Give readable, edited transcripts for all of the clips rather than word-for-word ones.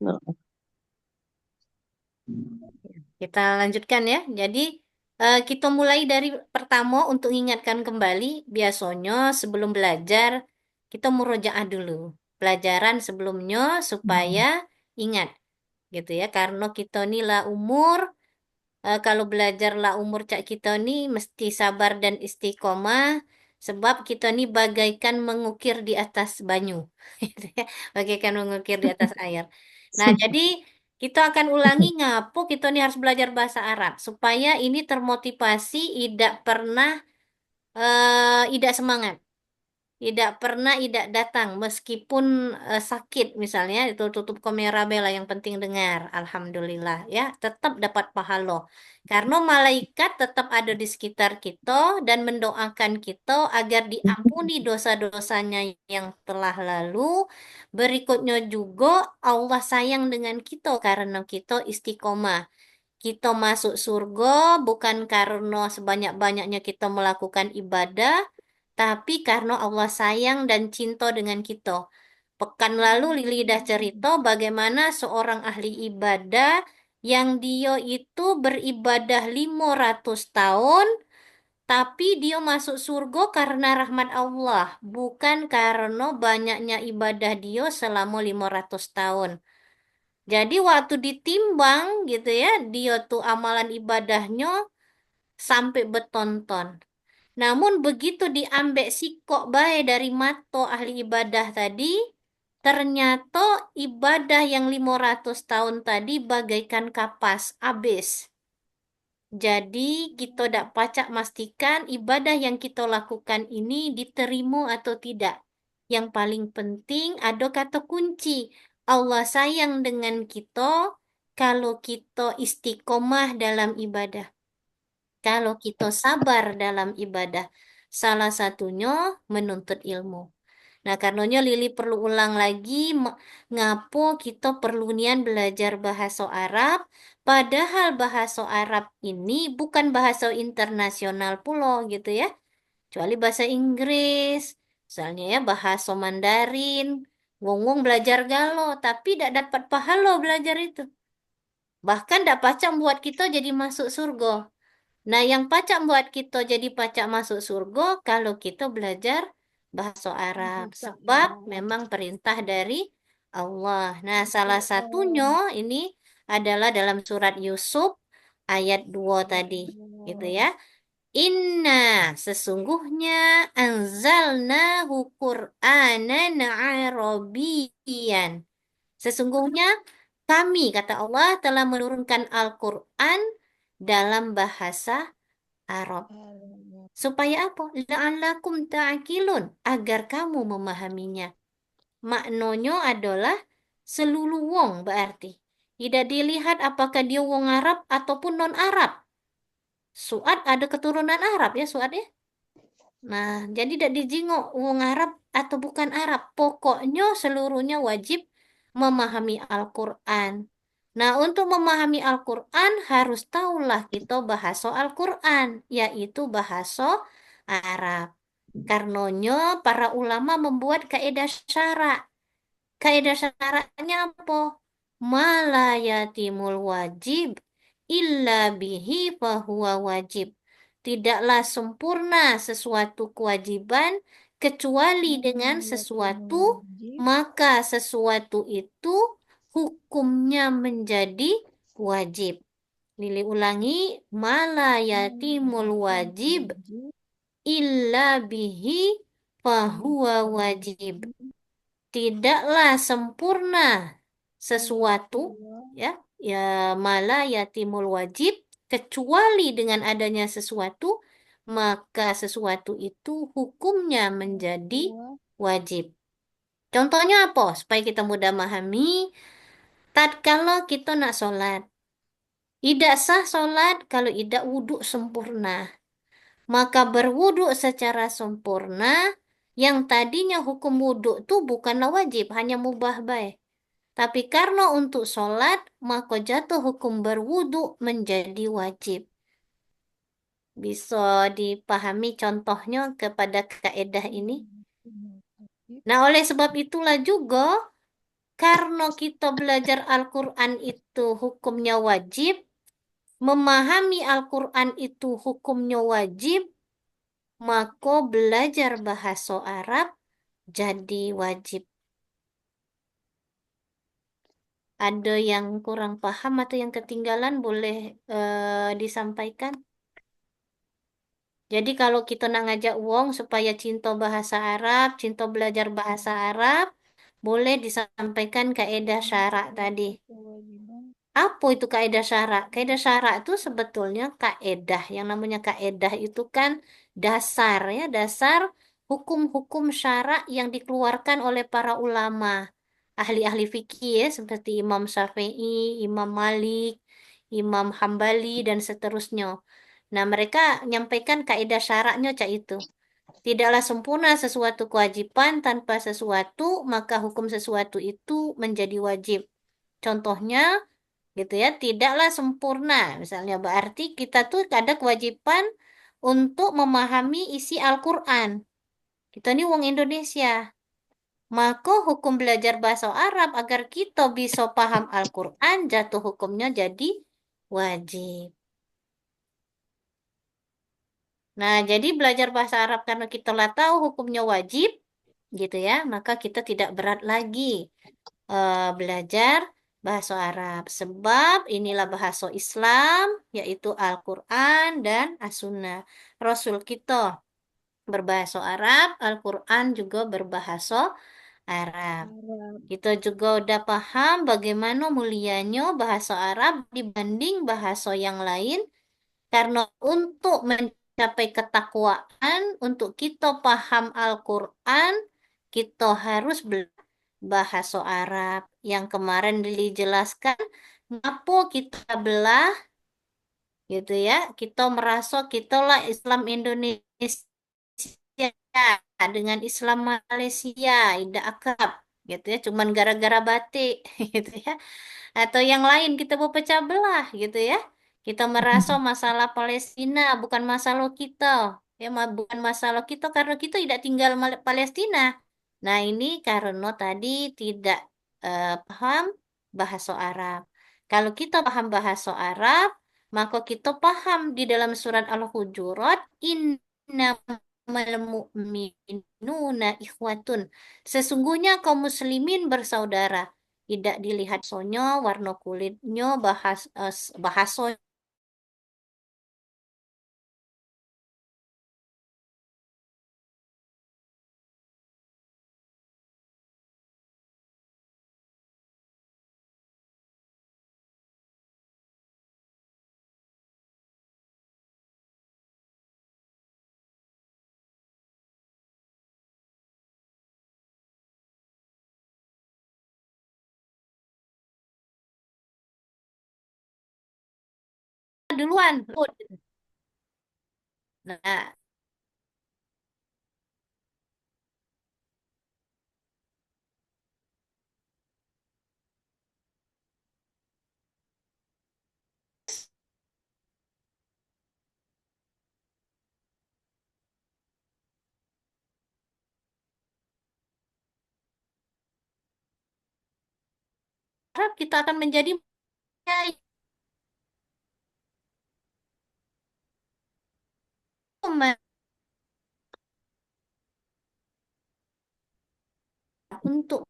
Nah, Kita lanjutkan ya. Jadi kita mulai dari pertama untuk ingatkan kembali. Biasanya sebelum belajar kita murojaah dulu. Pelajaran sebelumnya supaya ingat gitu ya. Karena kita nila umur. Kalau belajar lah umur cak kita nih mesti sabar dan istiqomah sebab kita nih bagaikan mengukir di atas banyu. Gitu ya. Bagaikan mengukir di atas air. Nah, jadi kita akan ulangi ngapo kita nih harus belajar bahasa Arab supaya ini termotivasi, tidak pernah tidak semangat. Tidak pernah tidak datang meskipun sakit misalnya itu tutup kamera bela yang penting dengar alhamdulillah ya tetap dapat pahala karena malaikat tetap ada di sekitar kita dan mendoakan kita agar diampuni dosa-dosanya yang telah lalu berikutnya juga Allah sayang dengan kita karena kita istiqomah kita masuk surga bukan karena sebanyak-banyaknya kita melakukan ibadah, tapi karena Allah sayang dan cinta dengan kita. Pekan lalu Lili dah cerita bagaimana seorang ahli ibadah yang dia itu beribadah 500 tahun, tapi dia masuk surga karena rahmat Allah, bukan karena banyaknya ibadah dia selama 500 tahun. Jadi waktu ditimbang gitu ya, dia tuh amalan ibadahnya sampai betonton. Namun begitu diambek sikok bae dari mato ahli ibadah tadi, ternyata ibadah yang 500 tahun tadi bagaikan kapas, habis. Jadi kita tidak pacak pastikan ibadah yang kita lakukan ini diterima atau tidak. Yang paling penting ada kata kunci. Allah sayang dengan kita kalau kita istiqomah dalam ibadah. Kalau kita sabar dalam ibadah. Salah satunya menuntut ilmu. Nah, karenanya Lili perlu ulang lagi ngapo kita perlu nian belajar bahasa Arab, padahal bahasa Arab ini bukan bahasa internasional pula gitu ya. Kecuali bahasa Inggris, misalnya ya bahasa Mandarin. Wong-wong belajar galo, tapi tidak dapat pahala belajar itu. Bahkan tidak pacak buat kita jadi masuk surga. Nah, yang pacak buat kita jadi pacak masuk surga kalau kita belajar bahasa Arab. bahasa Sebab Arab. memang perintah dari Allah. Nah, salah satunya Oh, ini adalah dalam surat Yusuf ayat 2 tadi. Gitu oh, ya. Inna sesungguhnya anzalnahu Qur'anan Arabiyyan. Sesungguhnya kami, kata Allah, telah menurunkan Al-Quran dalam bahasa Arab. Arab. Supaya apa? La'allakum ta'qilun. Agar kamu memahaminya. Maknanya adalah seluruh wong berarti. Tidak dilihat apakah dia wong Arab ataupun non-Arab. Suat ada keturunan Arab ya Suat ya. Nah, jadi tidak dijingok wong Arab atau bukan Arab. Pokoknya seluruhnya wajib memahami Al-Quran. Nah, untuk memahami Al-Quran harus tahulah kita bahasa Al-Quran, yaitu bahasa Arab. Karenanya para ulama membuat kaidah syara. Kaidah syaratnya apa? Mala yatimul wajib illa bihi fahuwa wajib. Tidaklah sempurna sesuatu kewajiban kecuali dengan Malayatimul sesuatu, wajib. maka sesuatu itu hukumnya menjadi wajib. Lili ulangi, mala yatimul Malayatimul wajib wajib. illa bihi fahuwa wajib. Wajib. Tidaklah sempurna sesuatu Fahuwa. ya ya mala yatimul wajib kecuali dengan adanya sesuatu maka sesuatu itu hukumnya menjadi Fahuwa. wajib. Contohnya apa? Supaya kita mudah memahami, tatkala kita nak sholat, tidak sah sholat kalau tidak wudhu sempurna. Maka berwudhu secara sempurna, yang tadinya hukum wudhu itu bukanlah wajib, hanya mubah baik. Tapi karena untuk sholat, maka jatuh hukum berwudu menjadi wajib. Bisa dipahami contohnya kepada kaedah ini. Malayatimul wajib. Nah, oleh sebab itulah juga, Karena kita belajar Al-Quran itu hukumnya wajib, memahami Al-Quran itu hukumnya wajib, maka belajar bahasa Arab jadi wajib. Ada yang kurang paham atau yang ketinggalan boleh disampaikan. Jadi kalau kita nak ngajak wong supaya cinta bahasa Arab, cinta belajar bahasa Arab, boleh disampaikan kaidah syarak tadi. Apa itu kaidah syarak? Kaidah syarak itu sebetulnya kaidah. Yang namanya kaidah itu kan dasar ya, dasar hukum-hukum syarak yang dikeluarkan oleh para ulama, ahli-ahli fikih ya, seperti Imam Syafi'i, Imam Malik, Imam Hambali dan seterusnya. Nah, mereka menyampaikan kaidah syaraknya cak itu. Tidaklah sempurna sesuatu kewajiban tanpa sesuatu, maka hukum sesuatu itu menjadi wajib. Contohnya, gitu ya, tidaklah sempurna. Misalnya berarti kita tuh ada kewajiban untuk memahami isi Al-Quran. Kita ini wong Indonesia. Maka hukum belajar bahasa Arab agar kita bisa paham Al-Quran, jatuh hukumnya jadi wajib. Nah, jadi belajar bahasa Arab karena kita lah tahu hukumnya wajib, gitu ya, maka kita tidak berat lagi belajar bahasa Arab. Sebab inilah bahasa Islam, yaitu Al-Quran dan As-Sunnah. Rasul kita berbahasa Arab, Al-Quran juga berbahasa Arab. Arab. Kita juga udah paham bagaimana mulianya bahasa Arab dibanding bahasa yang lain, karena untuk mencapai ketakwaan, untuk kita paham Al-Quran, kita harus belajar bahasa Arab. Yang kemarin dijelaskan, ngapa kita belah, gitu ya. Kita merasa kita lah Islam Indonesia dengan Islam Malaysia, tidak akrab, gitu ya. Cuman gara-gara batik, gitu ya. Atau yang lain kita mau pecah belah gitu ya. Kita merasa masalah Palestina bukan masalah kita. Ya, bukan masalah kita karena kita tidak tinggal Palestina. Nah, ini karena tadi tidak paham bahasa Arab. Kalau kita paham bahasa Arab, maka kita paham di dalam surat Al-Hujurat, innamal mu'minuna ikhwatun. Sesungguhnya kaum muslimin bersaudara. Tidak dilihat sonya, warna kulitnya, bahasa duluan. Nah, harap kita akan menjadi untuk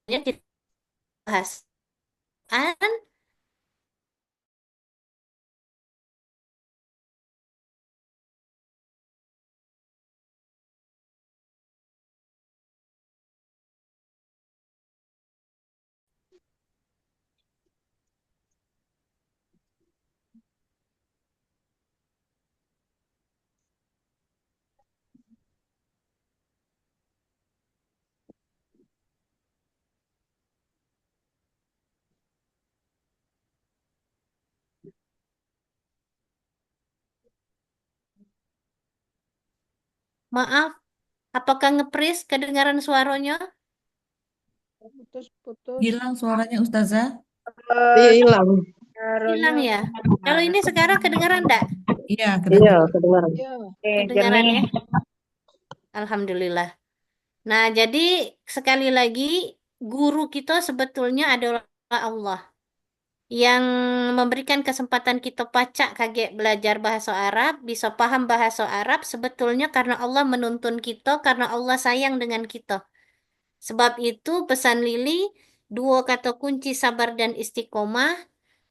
ya, kita bahas. Maaf, apakah ngepris kedengaran suaranya? Putus-putus. Hilang suaranya Ustazah. Iya hilang. Hilang Suaranya ya. Kalau kemana? ini sekarang kedengaran enggak? Iya, Iya kedengeran. kedengaran. Ya, oke, Kedengaran jernih. ya. Alhamdulillah. Nah, jadi sekali lagi guru kita sebetulnya adalah Allah yang memberikan kesempatan kita pacak kaget belajar bahasa Arab, bisa paham bahasa Arab sebetulnya karena Allah menuntun kita, karena Allah sayang dengan kita. Sebab itu pesan Lili, dua kata kunci sabar dan istiqomah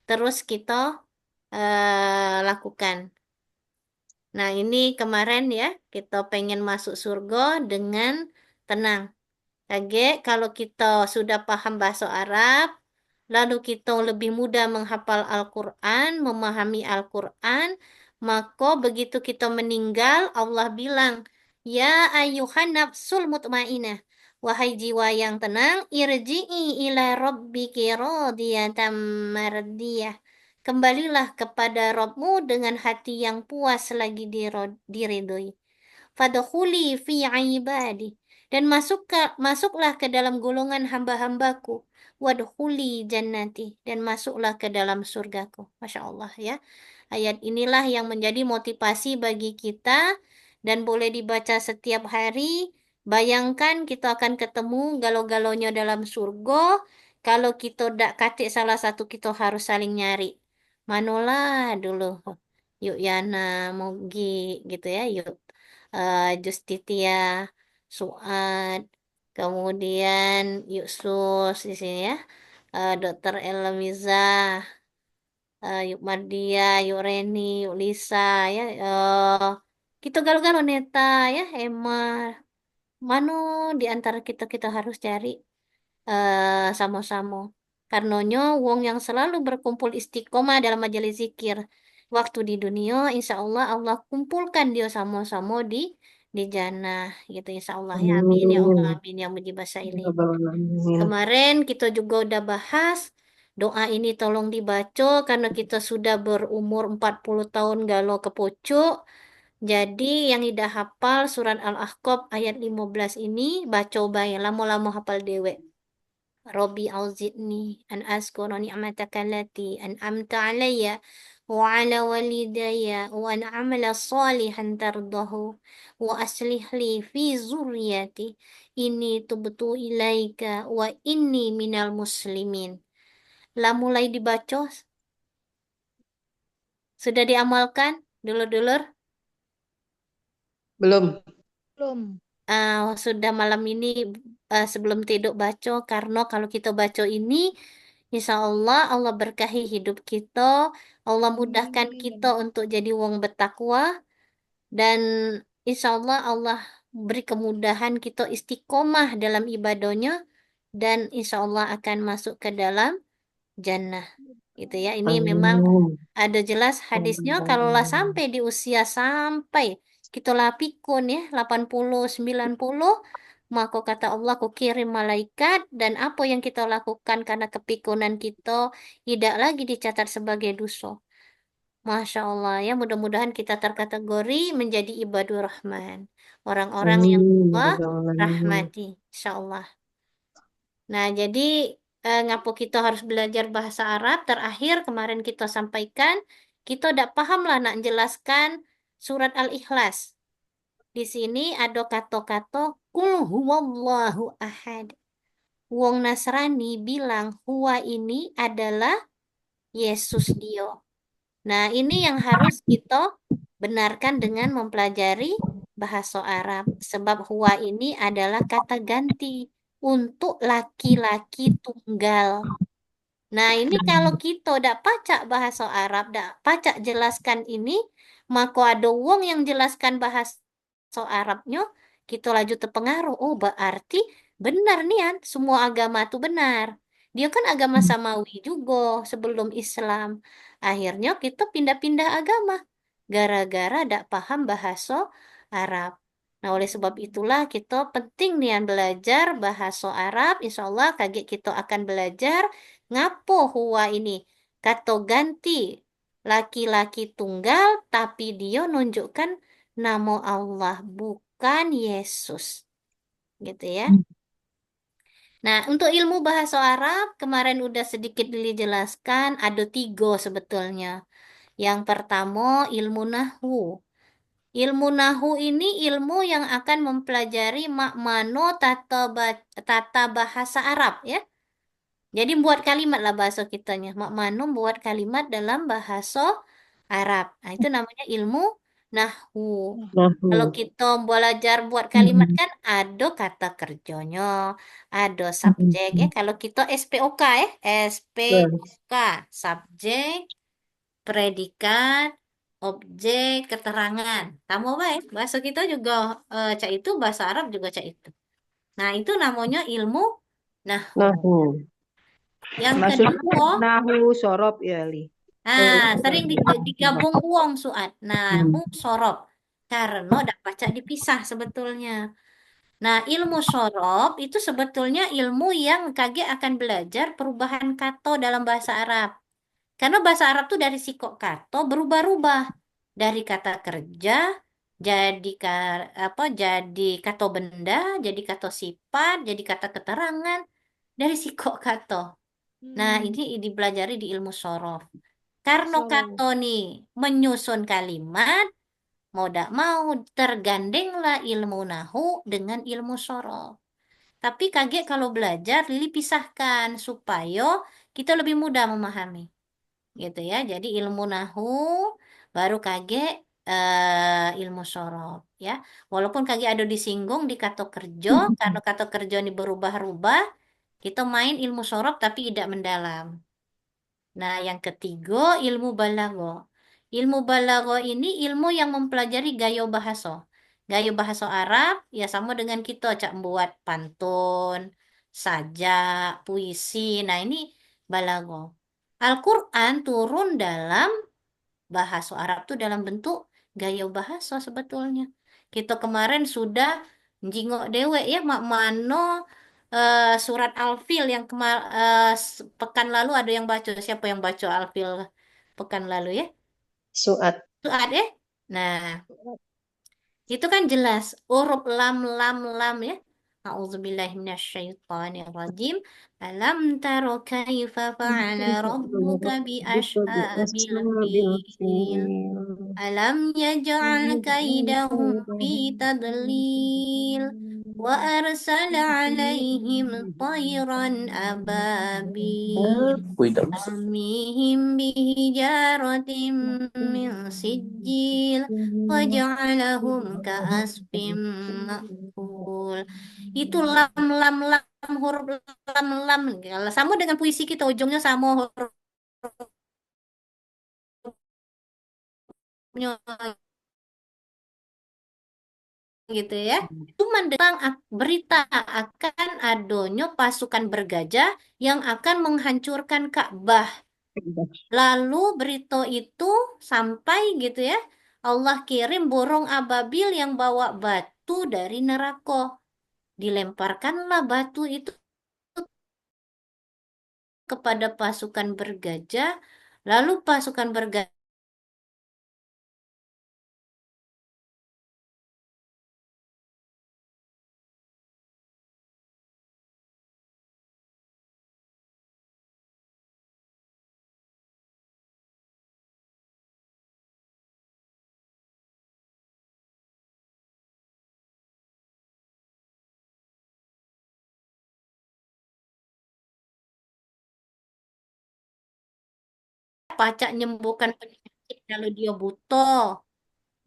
terus kita lakukan. Nah, ini kemarin ya, kita pengen masuk surga dengan tenang. Kaget kalau kita sudah paham bahasa Arab, lalu kita lebih mudah menghafal Al-Quran, memahami Al-Quran, maka begitu kita meninggal, Allah bilang, Ya ayuhan nafsul mutmainah, wahai jiwa yang tenang, irji'i ila rabbiki radiyatan mardiyah. Kembalilah kepada Rabbmu dengan hati yang puas lagi diridhoi. Fadkhuli fi ibadi. Dan masuklah ke dalam golongan hamba-hambaku. Wadkhuli jannati. Dan masuklah ke dalam surgaku. Masya Allah ya. Ayat inilah yang menjadi motivasi bagi kita dan boleh dibaca setiap hari. Bayangkan kita akan ketemu galau-galaunya dalam surga. Kalau kita tidak katik salah satu, kita harus saling nyari. Manolah dulu. Yuk Yana, Mogi gitu ya. Yuk Justitia, Suad, kemudian Yuksus di sini ya, Dokter Elmiza, Yuk Mardia, Yuk Reni, Yuk Lisa ya, kita galau-galau Neta ya, Emma, mano di antara kita kita harus cari sama-sama. Karenanya wong yang selalu berkumpul istiqomah dalam majelis zikir waktu di dunia, insya Allah Allah kumpulkan dia sama-sama di jannah gitu insya Allah ya amin ya Allah Amin. amin ya mujibah Ya syailin. Rabbal Alamin. Kemarin kita juga udah bahas doa ini tolong dibaca karena kita sudah berumur 40 tahun galau ke pucuk. Jadi yang tidak hafal surat Al-Ahqaf ayat 15 ini baca bae lama-lama hafal dewe. Rabbi auzidni an azkura ni'mataka allati an'amta alayya wa ala walidayya wa an amala salihan tardahu wa aslih li fi zurriyati inni tubtu ilaika wa inni minal muslimin. Lah mulai dibaca, sudah diamalkan dulur-dulur? Belum. Belum. Sudah malam ini sebelum tidur baca karena kalau kita baca ini insya Allah Allah berkahi hidup kita, Allah mudahkan kita Amin. untuk jadi wong bertakwa dan insya Allah Allah beri kemudahan kita istiqomah dalam ibadahnya dan insya Allah akan masuk ke dalam jannah gitu ya. Ini memang Amin. ada jelas Ya hadisnya Rabbal kalaulah Alamin. sampai di usia sampai kita lapikun ya 80 90 maka kata Allah ku kirim malaikat dan apa yang kita lakukan karena kepikunan kita tidak lagi dicatat sebagai dosa. Masya Allah ya mudah-mudahan kita terkategori menjadi ibadur rahman. Orang-orang yang Amin. Ya Allah Rabbal Alamin. rahmati. Insya Allah. Nah, jadi ngapo kita harus belajar bahasa Arab. Terakhir kemarin kita sampaikan, kita tidak paham lah nak jelaskan surat Al-Ikhlas. Di sini ada kata-kata Kul huwallahu ahad. Wong Nasrani bilang huwa ini adalah Yesus Dio. Nah, ini yang harus kita benarkan dengan mempelajari bahasa Arab. Sebab huwa ini adalah kata ganti untuk laki-laki tunggal. Nah, ini kalau kita udah pacak bahasa Arab, udah pacak jelaskan ini, maka ada wong yang jelaskan bahasa Arabnya, kita laju terpengaruh. Oh, berarti benar nih kan, semua agama tuh benar. Dia kan agama samawi juga sebelum Islam. Akhirnya kita pindah-pindah agama, gara-gara tidak paham bahasa Arab. Nah, oleh sebab itulah kita penting nih yang belajar bahasa Arab. Insya Allah kaget kita akan belajar ngapo huwa ini? Kata ganti laki-laki tunggal tapi dia nunjukkan nama Allah bukan Yesus. Gitu ya. Nah, untuk ilmu bahasa Arab, kemarin udah sedikit dijelaskan, ada tiga sebetulnya. Yang pertama, ilmu nahwu. Ilmu nahu ini ilmu yang akan mempelajari makmano tata bahasa Arab ya. Jadi buat kalimat lah bahasa kitanya. Makmano buat kalimat dalam bahasa Arab. Nah, itu namanya ilmu nahu. Kalau Nahu. kita belajar buat kalimat Mhm. kan ada kata kerjanya, ada subjek ya. Mhm. Kalau kita SPOK ya, Betul. SPOK, subjek, predikat, objek, keterangan. Kamu baik, bahasa kita juga cak itu, bahasa Arab juga cak itu. Nah, itu namanya ilmu nahu. Nahu. Yang Maksudnya kedua, nahu sorob ya, Li. nah sering digabung uang suat. Nahu Hmm. sorob. Karena dak baca dipisah sebetulnya. Nah, ilmu sorob itu sebetulnya ilmu yang kage akan belajar perubahan kata dalam bahasa Arab. Karena bahasa Arab tuh dari sikok kato berubah-ubah. Dari kata kerja jadi jadi kata benda, jadi kata sifat, jadi kata keterangan dari sikok kato. Nah, Hmm. ini dipelajari di ilmu sorof. Karena So, kato nih menyusun kalimat, mau tidak mau tergandenglah ilmu nahu dengan ilmu sorof. Tapi kaget kalau belajar, Lili pisahkan supaya kita lebih mudah memahami gitu ya. Jadi ilmu nahu baru kage ilmu sorop ya. Walaupun kage ada disinggung di kata kerja, karena kata kerja ini berubah-ubah, kita main ilmu sorop tapi tidak mendalam. Nah, yang ketiga ilmu balago. Ilmu balago ini ilmu yang mempelajari gaya bahasa. Gaya bahasa Arab ya sama dengan kita cak buat pantun, sajak, puisi. Nah, ini balago. Al-Quran turun dalam bahasa Arab tuh dalam bentuk gaya bahasa sebetulnya. Kita kemarin sudah jingok dewek ya mak mano surat Al-Fil yang pekan lalu ada yang baca. Siapa yang baca Al-Fil pekan lalu ya? suat. Suat ya. Nah, itu kan jelas huruf lam lam lam ya. A'udzubillahi minasyaitonirrajim. Alam taro kaifa fa'ala rabbuka bi Buka di ashabil ashabil fil. fil. Alam yaj'al kaidahum fi tadlil wa arsala alaihim tayran ababil tarmihim bihijaratin min sijil waja'alahum ka'asfim ma'kul. Itu lam lam lam huruf lam lam. Kalau sama dengan puisi kita ujungnya sama hurufnya gitu ya. Cuman tentang berita akan adanya pasukan bergajah yang akan menghancurkan Ka'bah. Lalu berita itu sampai gitu ya. Allah kirim burung ababil yang bawa batu dari neraka. Dilemparkanlah batu itu kepada pasukan bergajah. Lalu pasukan bergajah pacak nyembuhkan penyakit kalau dia buta.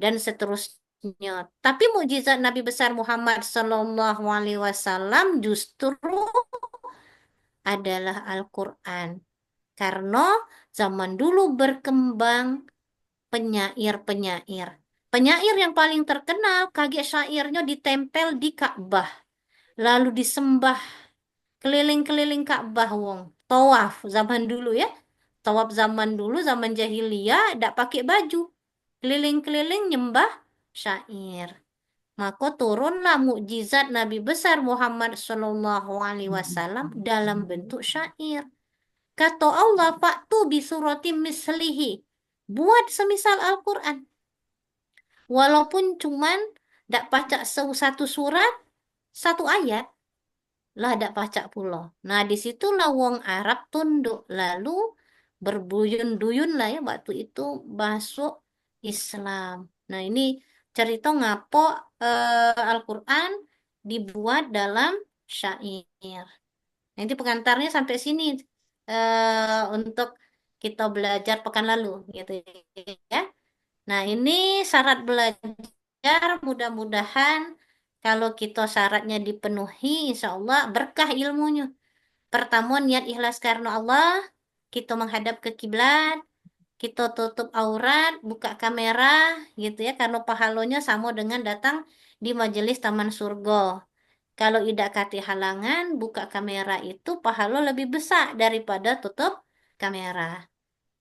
Dan seterusnya. Tapi mukjizat Nabi besar Muhammad Sallallahu Alaihi Wasallam justru adalah Al-Quran. Karena zaman dulu berkembang penyair-penyair. Penyair yang paling terkenal, kaget syairnya ditempel di Ka'bah. Lalu disembah keliling-keliling Ka'bah wong. Tawaf zaman dulu ya. Tawaf zaman dulu, zaman jahiliyah, tidak pakai baju. Keliling-keliling nyembah syair. Maka turunlah mukjizat Nabi besar Muhammad Shallallahu Alaihi Wasallam dalam bentuk syair. Kata Allah, "Fa'tu bi suratim mislihi." Buat semisal Al-Quran. Walaupun cuman tidak baca satu surat, satu ayat. lah ada pacak pulau. Nah, disitulah wong Arab tunduk. Lalu berbuyun-duyun lah ya waktu itu masuk Islam. Nah, ini cerita ngapo Al-Quran dibuat dalam syair. Nanti pengantarnya sampai sini untuk kita belajar pekan lalu gitu ya. Nah, ini syarat belajar mudah-mudahan kalau kita syaratnya dipenuhi, insya Allah berkah ilmunya. Pertama, niat ikhlas karena Allah, kita menghadap ke kiblat, kita tutup aurat, buka kamera, gitu ya, karena pahalanya sama dengan datang di majelis taman surga. Kalau idak kati halangan, buka kamera itu pahala lebih besar daripada tutup kamera.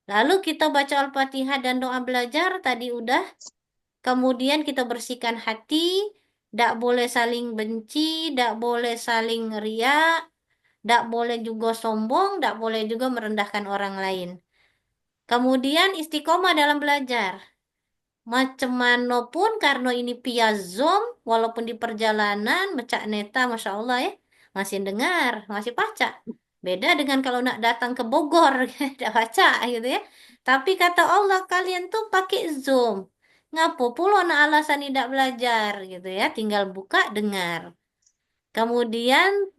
Lalu kita baca Al-Fatihah dan doa belajar tadi udah. Kemudian kita bersihkan hati, tidak boleh saling benci, tidak boleh saling riak, tidak boleh juga sombong, tidak boleh juga merendahkan orang lain. Kemudian istiqomah dalam belajar. Macam mana pun karena ini via Zoom, walaupun di perjalanan, Cak Neta, Masya Allah ya, masih dengar, masih baca. Beda dengan kalau nak datang ke Bogor, tidak baca gitu ya. Tapi kata Allah, kalian tuh pakai Zoom. Ngapo pula nak alasan tidak belajar gitu ya, tinggal buka, dengar. Kemudian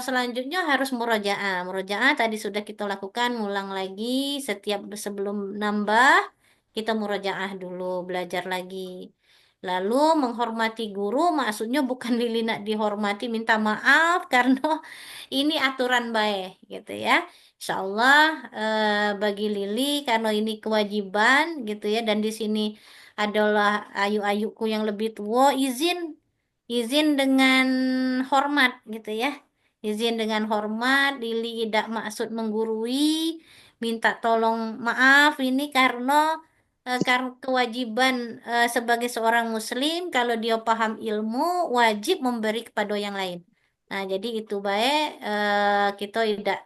selanjutnya harus murojaah. Murojaah tadi sudah kita lakukan, ngulang lagi setiap sebelum nambah kita murojaah dulu, belajar lagi. Lalu menghormati guru, maksudnya bukan Lili nak dihormati, minta maaf karena ini aturan baik gitu ya. Insya Allah bagi Lili karena ini kewajiban gitu ya, dan di sini adalah ayu-ayuku yang lebih tua, izin dengan hormat gitu ya. Izin dengan hormat, Lili tidak maksud menggurui, minta tolong maaf ini karena kewajiban sebagai seorang muslim kalau dia paham ilmu wajib memberi kepada yang lain. Nah, jadi itu baik kita tidak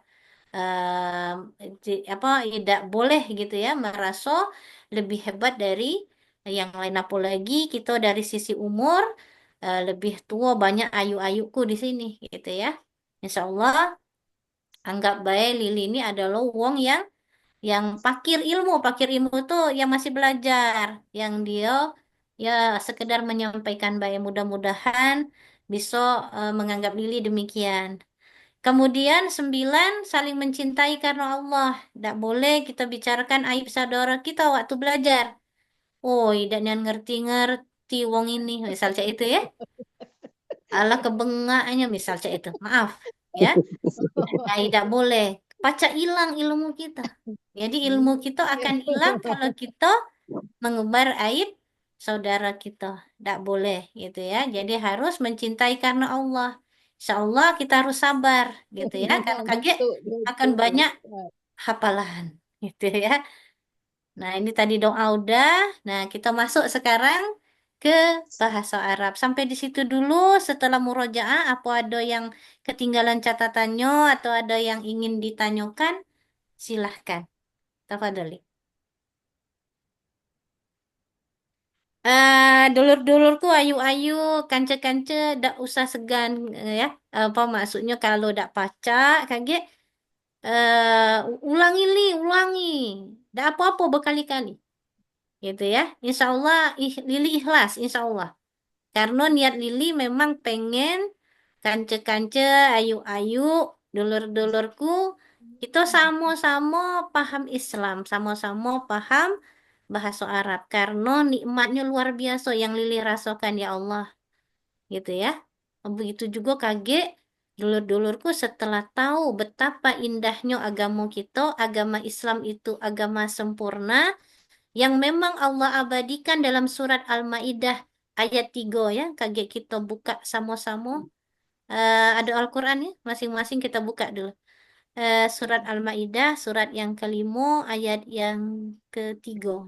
apa tidak boleh gitu ya merasa lebih hebat dari yang lain, apalagi kita dari sisi umur lebih tua, banyak ayu-ayuku di sini gitu ya. Insya Allah anggap baik Lili ini adalah wong yang pakir ilmu tuh yang masih belajar, yang dia ya sekedar menyampaikan baik, mudah-mudahan bisa menganggap Lili demikian. Kemudian 9, saling mencintai karena Allah. Tidak boleh kita bicarakan aib saudara kita waktu belajar. Oh, tidak ngerti-ngerti wong ini, misal cak itu ya. Allah kebengaknya misal cak itu. Maaf ya. Nah, tidak boleh. Pacak hilang ilmu kita. Jadi ilmu kita akan hilang kalau kita mengembar aib saudara kita. Tidak boleh gitu ya. Jadi harus mencintai karena Allah. Insya Allah kita harus sabar gitu ya. Karena kaget Betul, akan betul, banyak Ustaz. hafalan gitu ya. Nah, ini tadi doa udah. Nah, kita masuk sekarang ke bahasa Arab. Sampai di situ dulu. Setelah murojaah, apa ada yang ketinggalan catatannya atau ada yang ingin ditanyakan? Silahkan. Tafadhali. Dulur-dulurku ayu-ayu, kance-kance, dak usah segan ya. Apa maksudnya kalau dak pacak, kaget ulangi li, ulangi. Dak apa-apa berkali-kali. Gitu ya. Insya Allah Lili ikhlas, insya Allah. Karena niat Lili memang pengen kance-kance, ayu-ayu, dulur-dulurku, itu sama-sama paham Islam, sama-sama paham bahasa Arab. Karena nikmatnya luar biasa yang Lili rasakan ya Allah. Gitu ya. Begitu juga kaget dulur-dulurku setelah tahu betapa indahnya agama kita, agama Islam itu agama sempurna, yang memang Allah abadikan dalam surat Al-Maidah ayat 3 ya. Kaget kita buka sama-sama. Ada Al-Quran ya, masing-masing kita buka dulu. Surat Al-Maidah, surat yang kelima, ayat yang ketiga.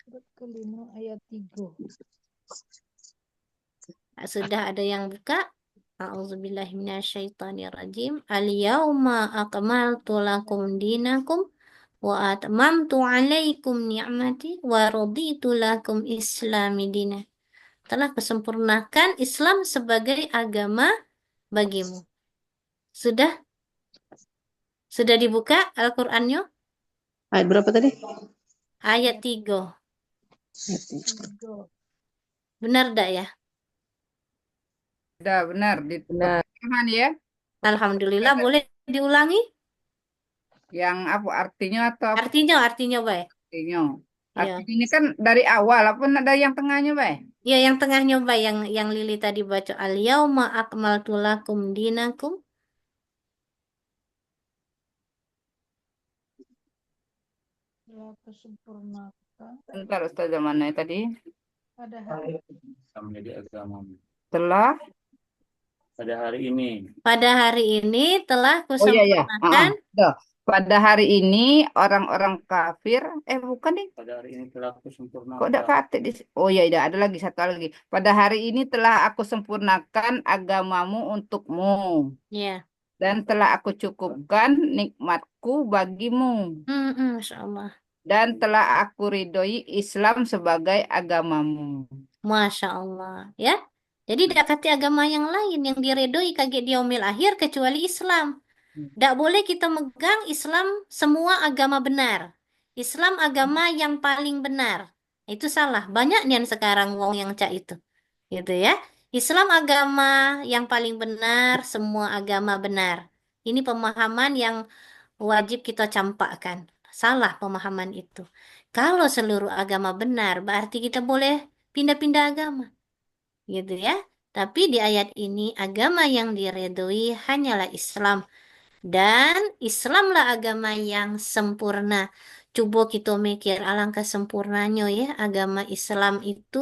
Surat kelima ayat 3. Sudah ada yang buka? A'udzubillahi minasyaitonirrajim. Al-yauma akmaltu lakum dinakum wa atmamtu alaikum ni'mati wa raditu lakum islami dina. telah kusempurnakan Islam sebagai agama bagimu. Sudah? Sudah dibuka Al-Qur'annya? Ayat berapa tadi? Ayat 3. Tiga. Benar dak ya? Udah benar Benar. dipahami ya. Alhamdulillah, boleh diulangi? Yang apa artinya atau apa Artinya baik. artinya? Ya. Artinya ini kan dari awal apa ada yang tengahnya, Bay? Ya, yang tengahnya baik, yang Lili tadi baca al-yauma akmaltu lakum dinakum. Telah kusempurnakan Bentar Ustazah mana tadi? pada hari menjadi agamamu. Telah Pada hari ini, Pada hari ini telah Oh iya ya. kusempurnakan. Tuh. Pada hari ini orang-orang kafir bukan nih. pada hari ini telah kusempurnakan. Kok ada kata di Oh iya, iya, ada lagi satu lagi. Pada hari ini telah aku sempurnakan agamamu untukmu Ya. dan telah aku cukupkan nikmatku bagimu Masya Allah. dan telah aku ridhoi Islam sebagai agamamu. Masya Allah. Ya. Jadi tidak kata agama yang lain yang diredoi kaget di yaumil akhir kecuali Islam. Tidak boleh kita megang Islam semua agama benar. Islam agama yang paling benar. Itu salah. Banyak nih sekarang wong yang cak itu. Gitu ya. Islam agama yang paling benar, semua agama benar. Ini pemahaman yang wajib kita campakkan. Salah pemahaman itu. Kalau seluruh agama benar, berarti kita boleh pindah-pindah agama. Gitu ya. Tapi di ayat ini agama yang diredoi hanyalah Islam. Dan Islamlah agama yang sempurna. Coba kita mikir alangkah sempurnanya ya agama Islam itu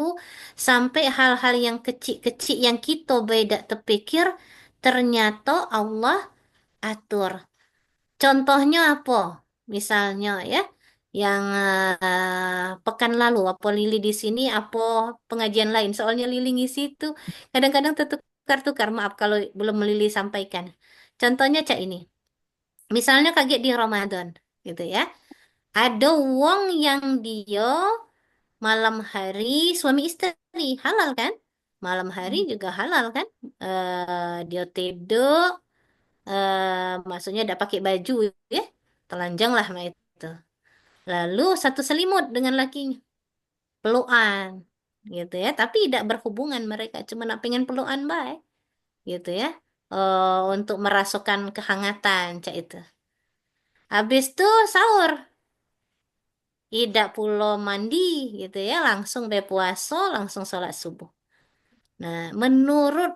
sampai hal-hal yang kecil-kecil yang kita beda terpikir ternyata Allah atur. Contohnya apa? Misalnya ya, yang pekan lalu apa Lili di sini apa pengajian lain. Soalnya Lili ngisi itu kadang-kadang tertukar-tukar. Maaf kalau belum Lili sampaikan. Contohnya cak ini. Misalnya kaget di Ramadan, gitu ya. Ada wong yang dia malam hari suami istri, halal kan? Malam hari juga halal kan? Dia tidur, maksudnya tidak pakai baju ya, telanjang lah mah itu. Lalu satu selimut dengan lakinya, pelukan, gitu ya. Tapi tidak berhubungan mereka, cuma nak pengen pelukan baik, gitu ya. Untuk merasukan kehangatan, cak itu. Habis itu sahur. Tidak pulau mandi gitu ya, langsung deh puasa, langsung sholat subuh. Nah, menurut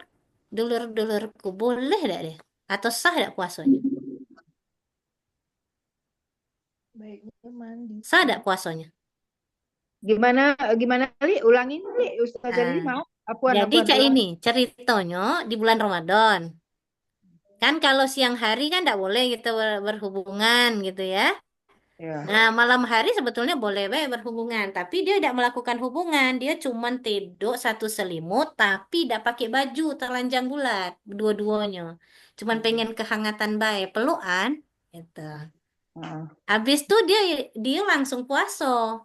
dulur-dulurku boleh tidak deh? Atau sah tidak puasanya? baiknya mandi. Sah tidak puasanya? Gimana gimana Li? Ulangin Li, Ustazah Li Nah, mau? Apuan, jadi apuan. cak ini ceritanya di bulan Ramadan. Kan kalau siang hari kan tidak boleh kita berhubungan gitu ya. Ya. Nah, malam hari sebetulnya boleh bae berhubungan, tapi dia tidak melakukan hubungan, dia cuman tidur satu selimut, tapi tidak pakai baju, telanjang bulat, dua-duanya. Cuman pengen kehangatan bae, pelukan, gitu. Ah. Habis itu dia langsung puasa,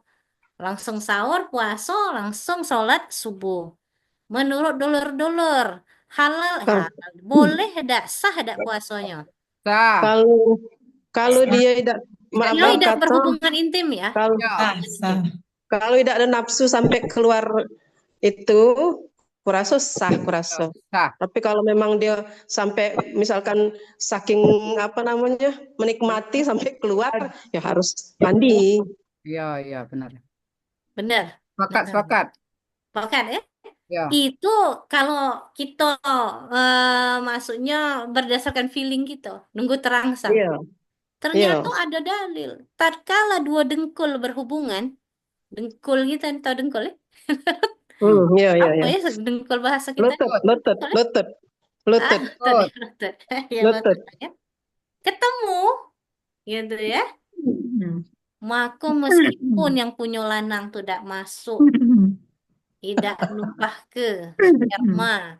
langsung sahur, puasa, langsung sholat subuh. Menurut dulur-dulur, halal, Kalau halal, boleh tidak, sah tidak puasanya? Sah. kalau kalau dia tidak maaf Dia maaf tidak kata berhubungan intim ya? kalau Ya. kalau tidak ada nafsu sampai keluar itu kurasa sah kurasa. Sah. Tapi kalau memang dia sampai misalkan saking apa namanya menikmati sampai keluar ya harus mandi. Iya, iya benar. Benar. Sepakat, Benar. sepakat. Bahkan ya? Ya. Itu kalau kita maksudnya berdasarkan feeling kita, nunggu terangsang. Iya, iya. Ternyata ada dalil. Tatkala dua dengkul berhubungan, dengkul kita tahu dengkul ya? Iya, iya, Apa iya. ya dengkul bahasa kita? Lutut, lutut, Dengkul ya? lutut, Ah, lutut, lutut ya, lutut. Ya, lutut. lutut ya. Ketemu, gitu ya. Hmm. Maka meskipun yang punya lanang tuh tidak masuk, tidak numpah ke sperma,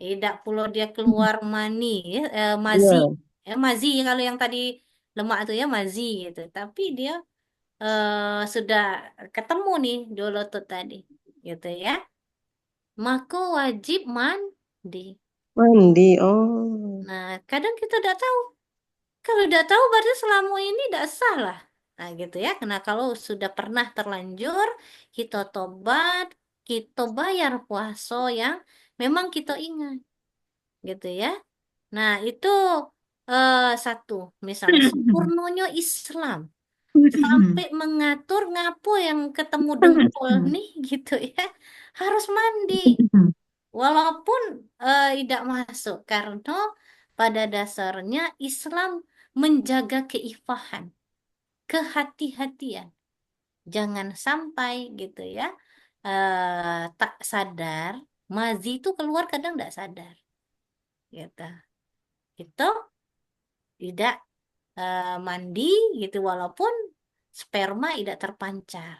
tidak pula dia keluar mani, ya, mazi. Iya. Mazi kalau yang tadi lemak itu ya mazi gitu. Tapi dia sudah ketemu nih dua lutut tadi, gitu ya. maka wajib mandi. Mandi. Oh. Nah, kadang kita tidak tahu. Kalau tidak tahu berarti selama ini tidak salah. Nah, gitu ya. Karena kalau sudah pernah terlanjur, kita tobat, kita bayar puasa yang memang kita ingat. Gitu ya. Nah, itu satu. Misalnya, sempurnanya Islam. Sampai mengatur ngapo yang ketemu dengkul nih, gitu ya. Harus mandi. Walaupun tidak masuk. Karena pada dasarnya Islam menjaga keifahan, kehati-hatian. Jangan sampai gitu ya tak sadar, mazi itu keluar kadang tidak sadar. Gitu. Itu tidak mandi gitu walaupun sperma tidak terpancar.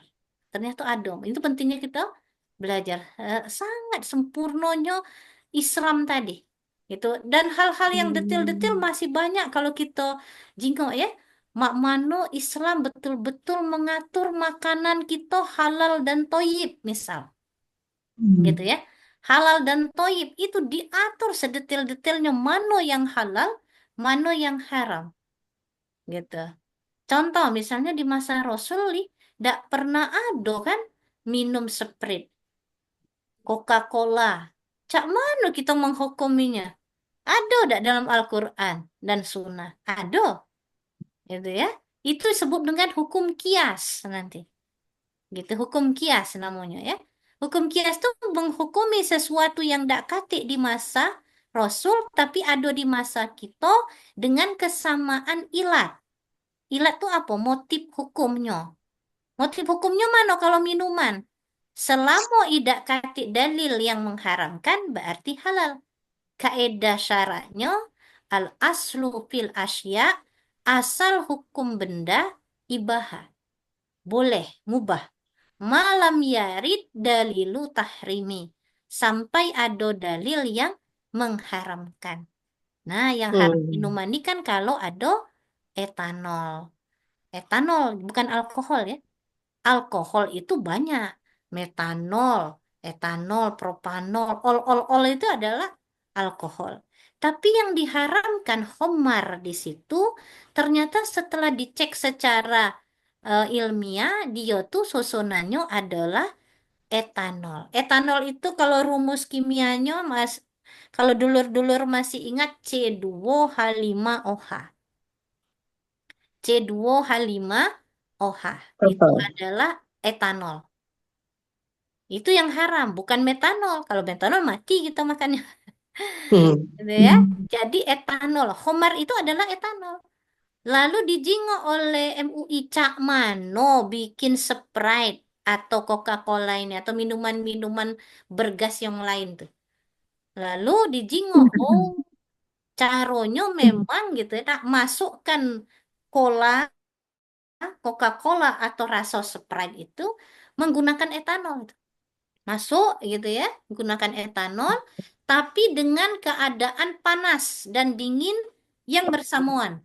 Ternyata ada. Itu pentingnya kita belajar sangat sempurnanya Islam tadi. Gitu. Dan hal-hal yang detail-detail masih banyak kalau kita jingkok ya. Mak mano Islam betul-betul mengatur makanan kita halal dan toyib misal. Gitu ya. Halal dan toyib itu diatur sedetail-detailnya mana yang halal, mana yang haram. Gitu. Contoh misalnya di masa Rasul nih, tidak pernah ada kan minum Sprite, Coca-Cola. Cak mana kita menghukuminya? Ada tidak dalam Al-Quran dan Sunnah? Ada, gitu ya. Itu disebut dengan hukum kias nanti. Gitu, hukum kias namanya ya. Hukum kias itu menghukumi sesuatu yang tidak katik di masa Rasul, tapi ada di masa kita dengan kesamaan ilat. Ilat itu apa? Motif hukumnya. Motif hukumnya mana kalau minuman? Selama tidak katik dalil yang mengharamkan, berarti halal. Kaedah syaratnya, al-aslu fil asya, asal hukum benda, ibahah. Boleh, mubah. Malam yarid dalilu tahrimi. Sampai ada dalil yang mengharamkan. Nah, yang haram minuman ini kan kalau ada etanol. Etanol, bukan alkohol ya. Alkohol itu banyak. Metanol, etanol, propanol, ol itu adalah alkohol. Tapi yang diharamkan khamar di situ ternyata setelah dicek secara ilmiah dia tuh susunannya adalah etanol. Etanol itu kalau rumus kimianya kalau dulur-dulur masih ingat C2H5OH. C2H5OH itu Apa? adalah etanol. Itu yang haram, bukan metanol. Kalau metanol mati kita makannya. Gitu ya. Jadi etanol, khamar itu adalah etanol. Lalu dijingok oleh MUI Cak Mano bikin Sprite atau Coca-Cola ini atau minuman-minuman bergas yang lain tuh. Lalu dijingok, oh caronya memang gitu ya, nak masukkan cola, Coca-Cola atau rasa Sprite itu menggunakan etanol. Masuk gitu ya, menggunakan etanol, tapi dengan keadaan panas dan dingin yang bersamaan.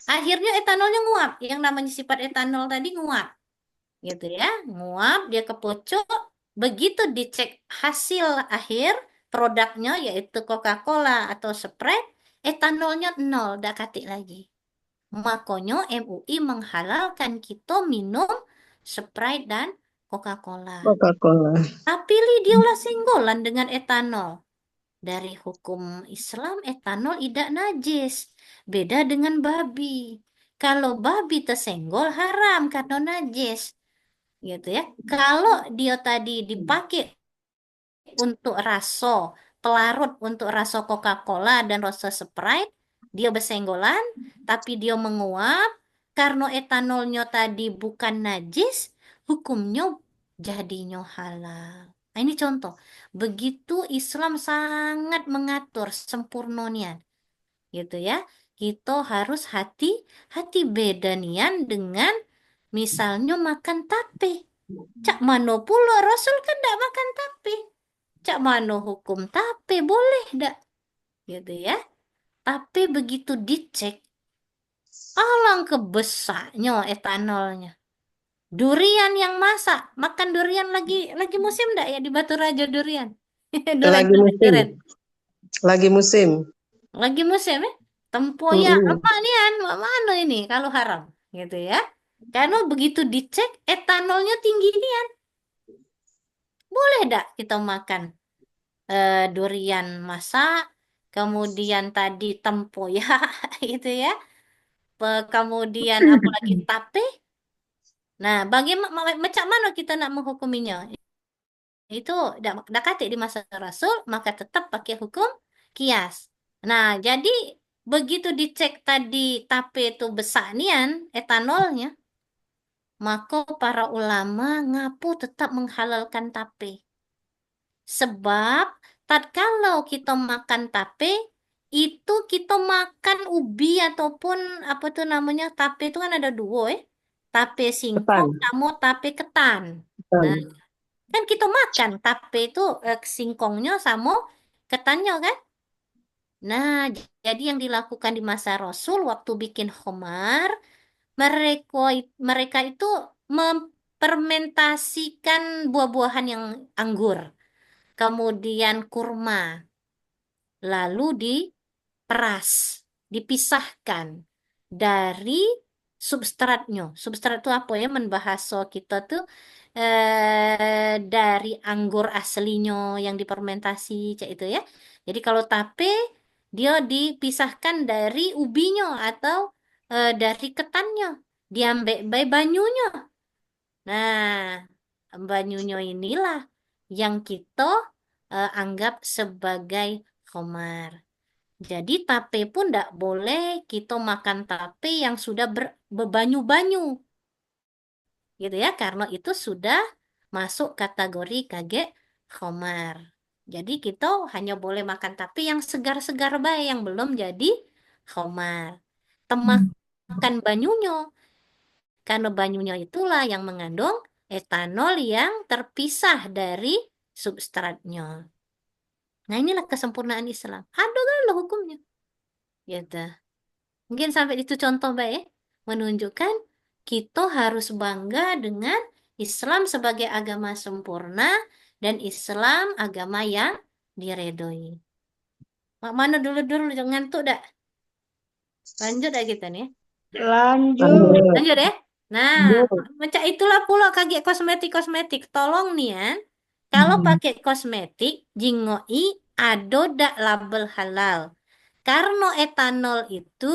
Akhirnya etanolnya nguap, yang namanya sifat etanol tadi nguap, gitu ya, nguap dia kepocok. Begitu dicek hasil akhir produknya yaitu Coca-Cola atau Sprite, etanolnya nol, dak katik lagi. Makanya MUI menghalalkan kita minum Sprite dan Coca-Cola. Coca-Cola. Tapi dia ulah senggolan dengan etanol. Dari hukum Islam, etanol tidak najis. Beda dengan babi. Kalau babi tersenggol haram karena najis. Gitu ya. Kalau dia tadi dipakai untuk rasa, pelarut untuk rasa Coca-Cola dan rasa Sprite, dia bersenggolan, tapi dia menguap, karena etanolnya tadi bukan najis, hukumnya jadinya halal. Nah, ini contoh. Begitu Islam sangat mengatur sempurnanya, gitu ya. Kita harus hati-hati beda nian dengan misalnya makan tape. Cak mano pula Rasul kan tidak makan tape. Cak mano hukum tape boleh dak, gitu ya. Tapi begitu dicek, alangkah besarnya etanolnya. Durian yang masak, makan durian lagi musim enggak ya di Batu Rajo durian? Durian, Lagi musim. durian. Lagi musim. Lagi musim ya? Tempoyak lemak nian, mana ini kalau haram gitu ya. Karena begitu dicek etanolnya tinggi nian. Boleh enggak kita makan durian masak, kemudian tadi tempoyak gitu ya. Kemudian apalagi tape. Nah, bagaimana macam mana kita nak menghukuminya? Itu dak katik di masa Rasul, maka tetap pakai hukum kias. Nah, jadi begitu dicek tadi tape itu besar nian etanolnya, maka para ulama ngapu tetap menghalalkan tape. Sebab tatkala kita makan tape, itu kita makan ubi ataupun apa tuh namanya tape itu kan ada dua tape Ketan. singkong sama tape ketan. Nah, kan kita makan tape itu singkongnya sama ketannya kan. Nah, jadi yang dilakukan di masa Rasul waktu bikin khomar, mereka itu memfermentasikan buah-buahan yang anggur, kemudian kurma, lalu diperas, dipisahkan dari substratnya. Substrat itu apa ya? Bahasa kita tuh dari anggur aslinya yang difermentasi cak itu ya. Jadi kalau tape dia dipisahkan dari ubinya atau dari ketannya, diambil by banyunya. Nah, banyunya inilah yang kita anggap sebagai khamar. Jadi tape pun tidak boleh kita makan tape yang sudah berbanyu-banyu, gitu ya, karena itu sudah masuk kategori kage khamar. Jadi kita hanya boleh makan tape yang segar-segar baik, yang belum jadi khamar. Makan banyunya, karena banyunya itulah yang mengandung etanol yang terpisah dari substratnya. Nah, inilah kesempurnaan Islam. Ada kan loh hukumnya. Gitu. Mungkin sampai itu contoh baik, menunjukkan kita harus bangga dengan Islam sebagai agama sempurna dan Islam agama yang diredoi. Mak mana dulu-dulu jangan ngantuk dak. Lanjut dah kita nih. Lanjut. Lanjut ya. Nah, macam itulah pula kaget kosmetik-kosmetik. Tolong nih ya. Kalau pakai kosmetik, jingoi ada dak label halal. Karena etanol itu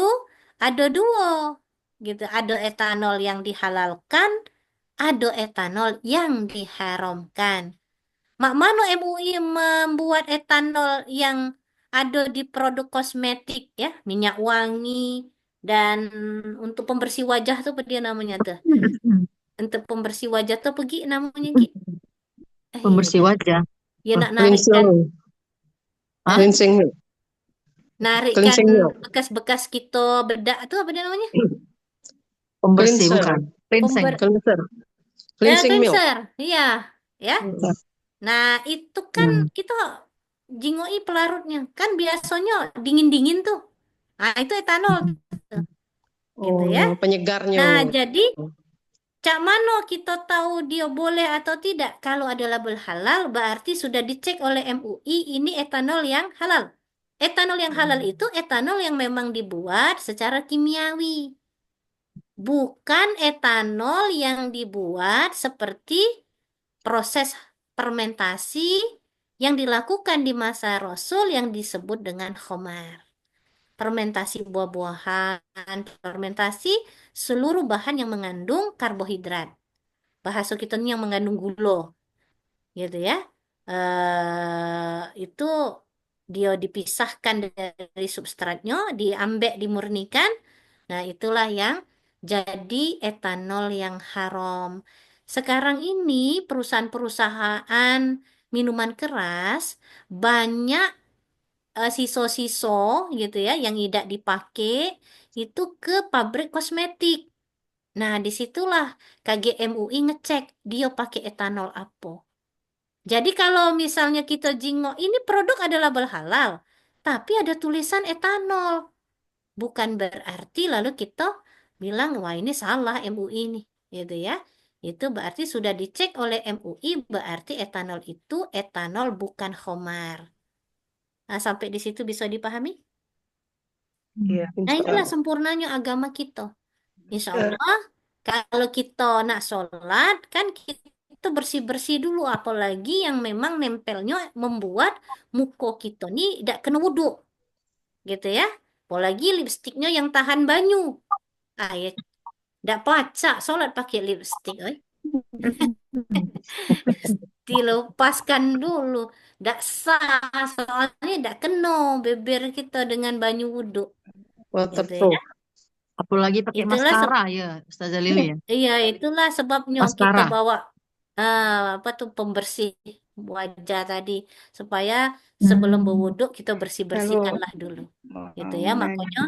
ada dua, gitu. Ada etanol yang dihalalkan, ada etanol yang diharamkan. Mak mano MUI membuat etanol yang ada di produk kosmetik ya, minyak wangi dan untuk pembersih wajah tuh apa dia namanya tuh? Untuk pembersih wajah tuh pergi namanya Ki. Pembersih Iya. wajah. Ya nak narikkan Cleansing. Hah? Cleansing. narikkan Cleansing milk. bekas-bekas kita bedak tuh apa dia namanya? Pembersih Cleanser. bukan. Cleansing. Pember Cleanser. Cleansing milk. cleanser. Iya, ya. Nah, itu kan kita jingoi pelarutnya. Kan biasanya dingin-dingin tuh. Nah, itu etanol tuh, gitu ya. Oh, penyegarnya. Nah, jadi cak mano kita tahu dia boleh atau tidak? Kalau ada label halal, berarti sudah dicek oleh MUI ini etanol yang halal. Etanol yang halal itu etanol yang memang dibuat secara kimiawi. Bukan etanol yang dibuat seperti proses fermentasi yang dilakukan di masa Rasul yang disebut dengan khomar. Fermentasi buah-buahan, fermentasi seluruh bahan yang mengandung karbohidrat. Bahasa kita ini yang mengandung gula, gitu ya. Itu dia dipisahkan dari substratnya, diambek, dimurnikan. Nah, itulah yang jadi etanol yang haram. Sekarang ini perusahaan-perusahaan minuman keras banyak siso-siso gitu ya yang tidak dipakai itu ke pabrik kosmetik. Nah, disitulah KGMUI ngecek dia pakai etanol apa. Jadi kalau misalnya kita jingok, ini produk adalah label halal, tapi ada tulisan etanol. Bukan berarti lalu kita bilang, wah ini salah MUI nih, gitu ya. Itu berarti sudah dicek oleh MUI, berarti etanol itu etanol bukan khamar. Nah, sampai di situ bisa dipahami? Iya, Nah, insya inilah Allah. sempurnanya agama kita. Insya Eh, Allah, kalau kita nak sholat, kan kita bersih-bersih dulu. Apalagi yang memang nempelnya membuat muka kita nih tidak kena wudhu. Gitu ya. Apalagi lipstiknya yang tahan banyu. Ah, ya, tidak pacak sholat pakai lipstik. Dilepaskan dulu. Tidak sah, soalnya tidak kena beber kita dengan banyu wudhu. Gitu ya. waterproof. Apalagi pakai Itulah maskara ya, Ustazah Liwi ya. iya, itulah sebabnya kita Maskara. bawa apa tuh pembersih wajah tadi supaya sebelum Hmm. berwuduk kita Kalau bersih-bersihkanlah dulu. Gitu ya, mau nanya, makanya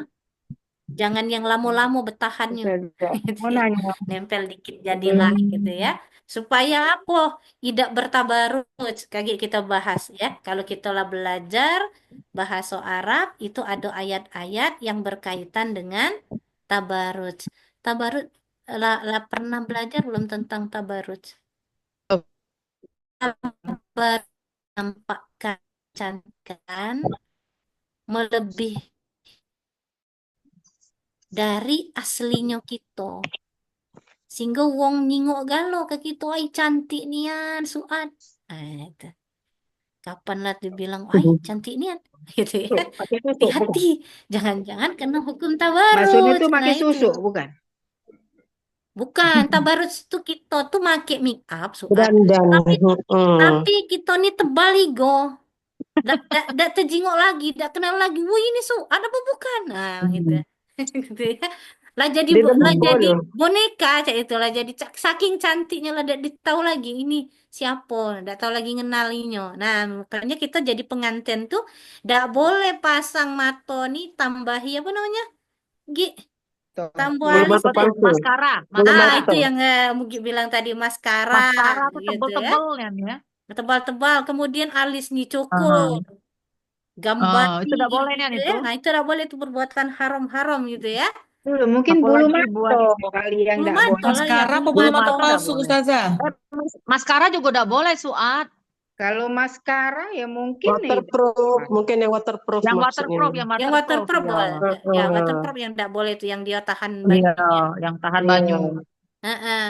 jangan yang lama-lama bertahannya. Ustazah, Gitu mau ya. nanya Nempel dikit jadilah gitu ya. Hmm. Supaya apa? Tidak bertabarut. Kayak kita bahas ya. Kalau kita lah belajar bahasa Arab itu ada ayat-ayat yang berkaitan dengan tabarut. Tabarut lah pernah belajar belum tentang tabarut? Tabarut menampakkan kecantikan melebih dari aslinya kita. Sehingga wong nyingok galo ke kita, ay cantik nian, Suat. Itu. Kapan lah dibilang, ay cantik nian. Gitu ya. pakai susu bukan? Hati-hati. Jangan-jangan kena hukum Maksudnya tabarut. tuh Nah pakai itu. susu bukan? Bukan, tabarut itu kita tuh make make up, Suat. Dandan. Tapi Mm-mm. tapi kita nih tebal igo. Dak terjingok lagi, dak kenal lagi. Wih ini Suat apa bukan? Nah gitu. Gitu ya. Lah jadi lah jadi Didempul. boneka cak itu lah jadi saking cantiknya lah tidak tahu lagi ini siapa, tidak tahu lagi ngenalinya. Nah, makanya kita jadi pengantin tuh tidak boleh pasang mato nih tambahi apa namanya? Gi, Tuh. tambah Bulu alis mata tuh. palsu. Maskara. Bulu Ah, mata. itu yang Mugi bilang tadi maskara Maskara tuh gitu ya. tebel-tebel ya. Tebal-tebal, kemudian alis nih Ah, cukur, gambar itu tidak boleh gitu nih ya. itu. Nah, itu tidak boleh itu perbuatan haram-haram gitu ya. Dulu mungkin bulu Apalagi buat mato kali yang Bulu tidak mato boleh. lah ya, Maskara apa bulu bulu bulu mata mato. mata tidak palsu, boleh. Ustazah? Maskara juga tidak boleh, Suat. Kalau maskara ya mungkin Waterproof. Mungkin yang waterproof Yang maksudnya. waterproof, yang Yang waterproof. waterproof Ya, boleh. Ya, Heeh. waterproof yang tidak boleh itu yang dia tahan iya, banyak. yang tahan Iya. banyu. Heeh.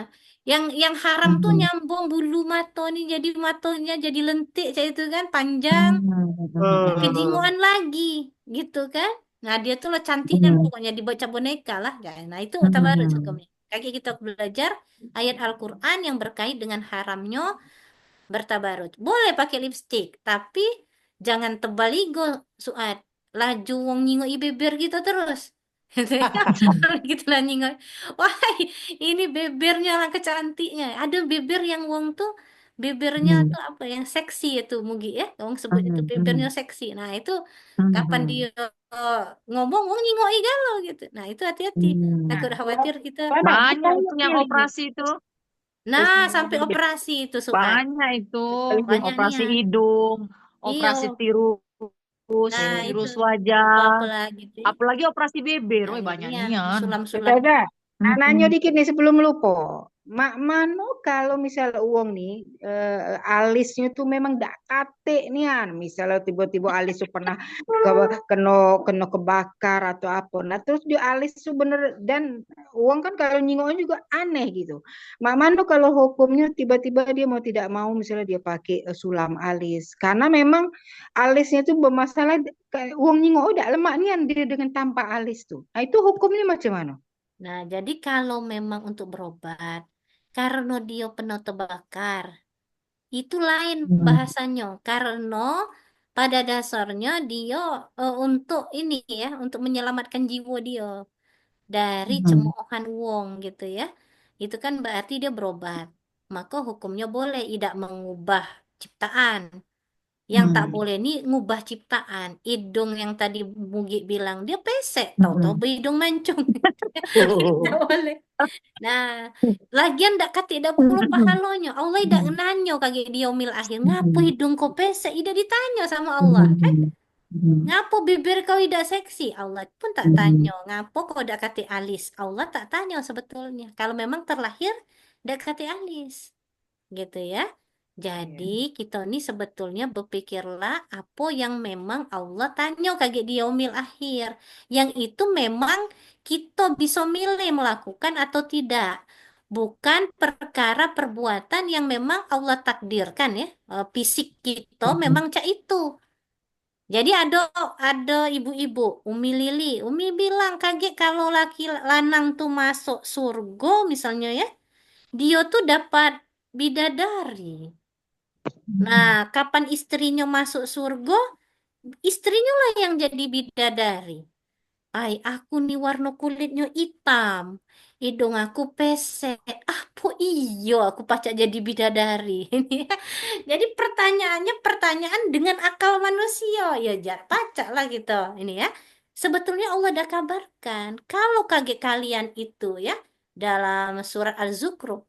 Yang haram tuh Hmm. nyambung bulu mato nih jadi matonya jadi lentik kayak itu kan panjang kejinguan lagi gitu kan. Nah dia tuh lah cantik dan pokoknya dibaca boneka lah. Nah itu tabarut hukumnya. Kayak kita belajar ayat Al-Quran yang berkait dengan haramnya bertabarut. Boleh pakai lipstik, tapi jangan tebal igo, Suat. Laju wong nyingok beber kita terus. Gitu ya. Gitu lah nyingok. Wah, ini bebernya lah kecantiknya. Ada beber yang wong tuh bebernya tuh apa yang seksi itu Mugi ya. Wong sebut itu bebernya seksi. Nah, itu kapan dia ngomong wong nyingok galau gitu. Nah, itu hati-hati. Takut khawatir kita. Banyak itu yang operasi itu. Nah, sampai operasi itu Suat. Banyak itu. Banyak Operasi niat. hidung, operasi Iya. tirus, Nah, tirus itu wajah. apa lagi tuh? Apalagi operasi beber, Nah, wih banyak niat, nian. sulam-sulam. Ustazah, Hmm. nanya dikit nih sebelum lupa. Mak Mano kalau misal uang nih alisnya tuh memang dak kate nian. Misalnya tiba-tiba alis tuh pernah kena kebakar atau apa. Nah terus dia alis tuh bener dan uang kan kalau nyingoknya juga aneh gitu. Mak Mano kalau hukumnya tiba-tiba dia mau tidak mau misalnya dia pakai sulam alis karena memang alisnya tuh bermasalah. Uang nyingok udah lemak nian dia dengan tanpa alis tuh. Nah itu hukumnya macam mana? Nah, jadi kalau memang untuk berobat, karena dia penuh terbakar, itu lain bahasanya. Karena pada dasarnya dia untuk ini ya, untuk menyelamatkan jiwa dia dari cemoohan wong gitu ya. Itu kan berarti dia berobat. Maka hukumnya boleh tidak mengubah ciptaan. Yang tak boleh nih ngubah ciptaan. Hidung yang tadi Mugi bilang dia pesek, tahu-tahu berhidung mancung. Tidak boleh. Nah, lagian ndak kate dak puluh pahalanya. Allah dak nanya kage dia yaumil akhir. Ngapa hidung kau pesek? Ida ditanya sama Allah, kan? Ngapa bibir kau tidak seksi? Allah pun tak tanya. Ngapa kau dak kate alis? Allah tak tanya sebetulnya. Kalau memang terlahir ndak kate alis. Gitu ya. Jadi kita ini sebetulnya berpikirlah apa yang memang Allah tanya kaget di yaumil akhir. Yang itu memang kita bisa milih melakukan atau tidak. Bukan perkara perbuatan yang memang Allah takdirkan ya. Fisik kita memang cak itu. Jadi ada ibu-ibu, Umi Lili. Umi bilang kaget kalau laki lanang tuh masuk surga misalnya ya. Dia tuh dapat bidadari. Nah, kapan istrinya masuk surga, istrinya lah yang jadi bidadari. Ay, aku nih warna kulitnya hitam. Hidung aku pesek. Apa iyo aku pacak jadi bidadari. Ini ya. Jadi pertanyaannya pertanyaan dengan akal manusia. Ya, pacak lah gitu. Ini ya. Sebetulnya Allah dah kabarkan. Kalau kaget kalian itu ya. Dalam surat Al-Zukhruf.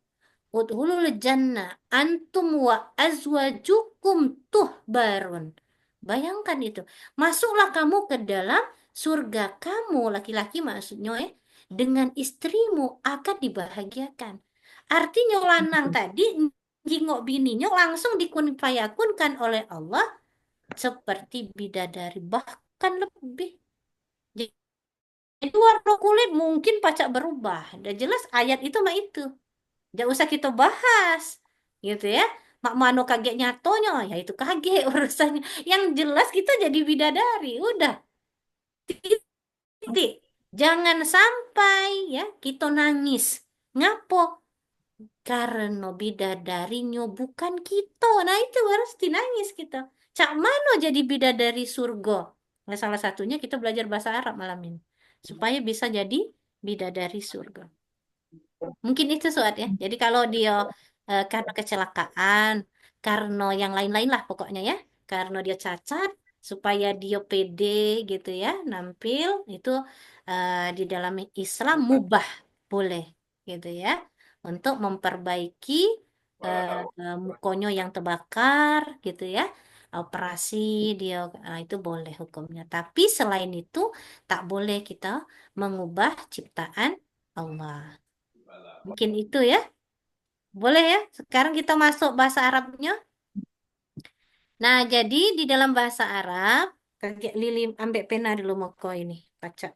Udhulul jannah antum wa azwajukum tuhbarun. Bayangkan itu. Masuklah kamu ke dalam surga kamu, laki-laki maksudnya ya, dengan istrimu akan dibahagiakan. Artinya lanang tadi jingok bininya langsung dikun-fayakunkan oleh Allah seperti bidadari bahkan lebih. Jadi warna kulit mungkin pacak berubah. Dan jelas ayat itu mah itu. Nggak usah kita bahas, gitu ya. Mak mano kaget nyatonya, ya itu kaget urusannya. Yang jelas kita jadi bidadari, udah. Titik. Jangan sampai ya kita nangis. Ngapo? Karena bidadarinya bukan kita. Nah itu harus dinangis kita. Cak mano jadi bidadari surga? Nah, salah satunya kita belajar bahasa Arab malam ini. Supaya bisa jadi bidadari surga. Mungkin itu Suat ya. Jadi kalau dia karena kecelakaan, karena yang lain-lain lah pokoknya ya. Karena dia cacat, supaya dia pede gitu ya, nampil itu di dalam Islam mubah boleh gitu ya. Untuk memperbaiki mukonya yang terbakar gitu ya. Operasi dia itu boleh hukumnya. Tapi selain itu tak boleh kita mengubah ciptaan Allah. Mungkin itu ya. Boleh ya. Sekarang kita masuk bahasa Arabnya. Nah, jadi di dalam bahasa Arab, Kakek Lili ambil pena dulu mau kau ini. Baca,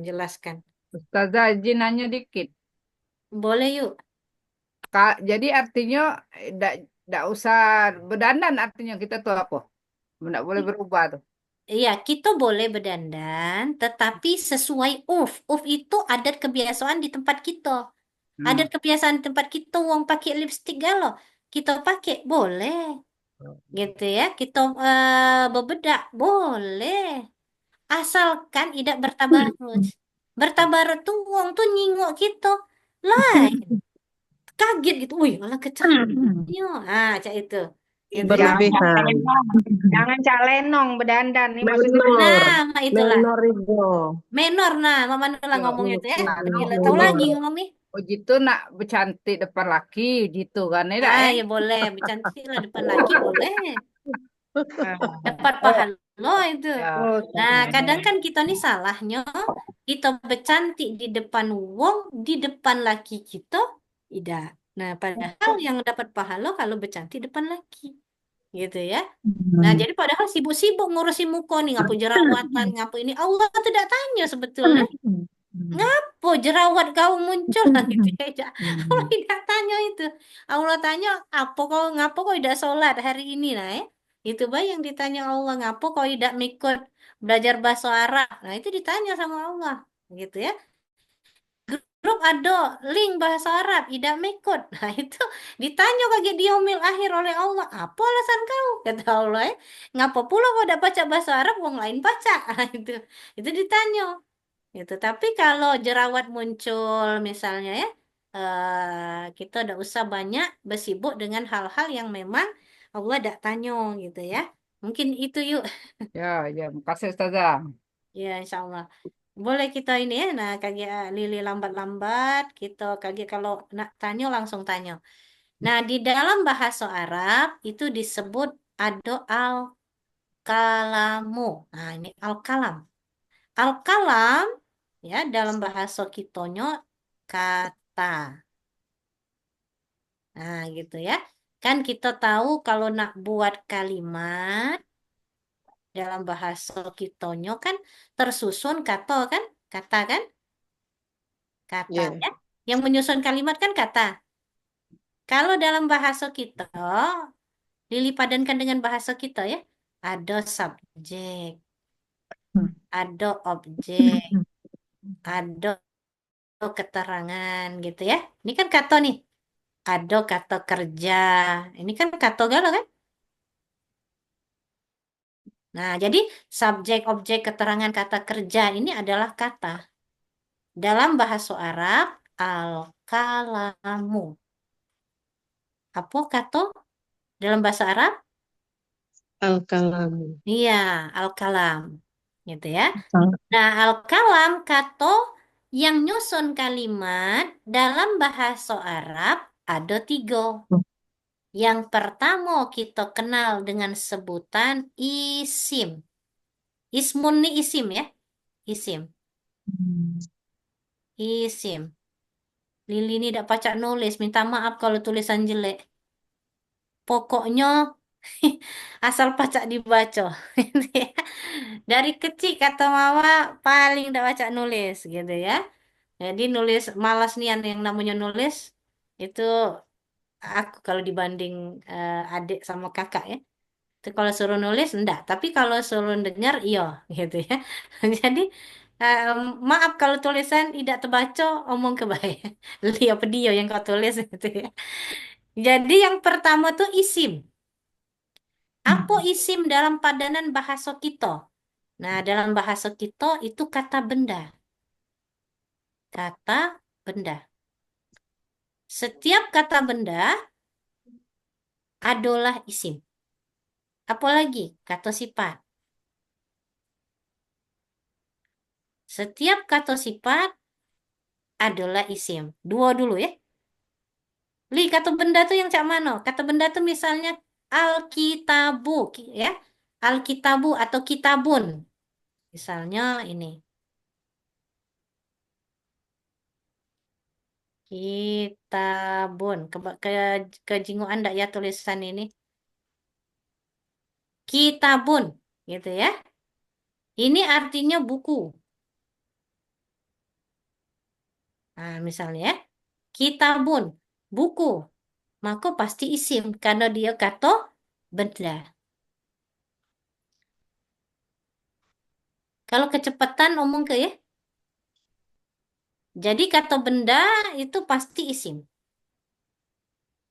jelaskan. Ustazah izin nanya dikit. Boleh yuk. Jadi artinya ndak usah berdandan artinya kita tuh apa? Ndak boleh berubah tuh. Iya, kita boleh berdandan, tetapi sesuai urf. Urf itu adat kebiasaan di tempat kita. Adat Hmm. kebiasaan di tempat kita, uang pakai lipstick galau. Kita pakai, boleh. Gitu ya. Kita berbedak, boleh. Asalkan tidak bertabarut. Bertabarut tuh uang tuh nyingok kita. Lain. Kaget gitu. Wih, malah kecantiknya. Ah, cak itu. Gitu ya. Berlebihan. Jangan Cak Lenong berdandan nih maksudnya. Menor. Nah, itulah. Menor itu. Menor, nah. Mama Nula Yo, ngomong itu ya. nak Gila, tahu lagi ngomong nih. oh gitu nak bercantik depan laki gitu kan ya dak Ah, ya? ya boleh. Bercantik lah depan laki, boleh. Ah, Dapat oh, pahala itu. ya. Nah, kadang kan kita nih salahnya, kita bercantik di depan wong, di depan laki kita, tidak. Nah, padahal yang dapat pahala kalau bercantik depan laki. Gitu ya. Nah, jadi padahal sibuk-sibuk ngurusin muka nih, ngapu jerawatan, ngapu ini. Allah tidak tanya sebetulnya. Ngapo jerawat kau muncul lah gitu ya. Allah tidak tanya itu. Allah tanya, ngapo kau tidak sholat hari ini nah ya. Itu bah yang ditanya Allah, ngapo kau tidak ikut belajar bahasa Arab. Nah, itu ditanya sama Allah. Gitu ya. Grup ada link bahasa Arab, tidak ikut. Nah, itu ditanya kaget di yaumil akhir oleh Allah. Apa alasan kau? Kata Allah ya. Ngapa pula kau tidak baca bahasa Arab, wong lain baca. Nah, itu ditanya. Gitu. Tapi kalau jerawat muncul misalnya ya, kita udah usah banyak bersibuk dengan hal-hal yang memang Allah tidak tanya gitu ya. Mungkin itu yuk. Ya, ya, makasih Ustazah. Ya, insya Allah. Boleh kita ini ya, nah kaget Lili lambat-lambat, kita kaget kalau nak tanya langsung tanya. Nah, di dalam bahasa Arab itu disebut ada al-kalamu. Nah, ini al-kalam. Al-kalam ya dalam bahasa kitonyo kata. Nah, gitu ya. Kan kita tahu kalau nak buat kalimat dalam bahasa kitonyo kan tersusun kato kan? Kata kan? Kata Ya. ya. Yang menyusun kalimat kan kata. Kalau dalam bahasa kita dilipadankan dengan bahasa kita ya, ada subjek, ada objek, ada keterangan gitu ya. Ini kan kata nih. Ada kata kerja. Ini kan kata galau kan? Nah, jadi subjek, objek, keterangan kata kerja ini adalah kata. Dalam bahasa Arab, al-kalamu. Apa kata dalam bahasa Arab? Al-kalam. Iya, al-kalam. Gitu ya. Nah, al-kalam kata yang nyusun kalimat dalam bahasa Arab ada 3. Yang pertama kita kenal dengan sebutan isim. Ismun nih isim ya. Isim. Isim. Lili ini tidak pacak nulis. Minta maaf kalau tulisan jelek. Pokoknya asal pacak dibaca. Gitu ya. Dari kecil kata mama paling tidak pacak nulis gitu ya. Jadi nulis malas nih yang namanya nulis itu aku kalau dibanding adik sama kakak ya. Itu kalau suruh nulis enggak, tapi kalau suruh dengar iya gitu ya. Jadi eh, maaf kalau tulisan tidak terbaca, omong kebaya. Lihat pedio yang kau tulis gitu ya. Jadi yang pertama tuh isim. Apa isim dalam padanan bahasa kita? Nah, dalam bahasa kita itu kata benda. Kata benda. Setiap kata benda adalah isim. Apalagi kata sifat. Setiap kata sifat adalah isim. Dua dulu ya. Li, kata benda tuh yang cak mano? Kata benda tuh misalnya alkitabu, ya. Alkitabu atau kitabun. Misalnya ini. Kitabun. Kejinguan enggak ya tulisan ini? Kitabun, gitu ya. Ini artinya buku. Nah, misalnya ya. Kitabun, buku. Maka pasti isim karena dia kata benda. Kalau kecepatan omong ke ya. Jadi kata benda itu pasti isim.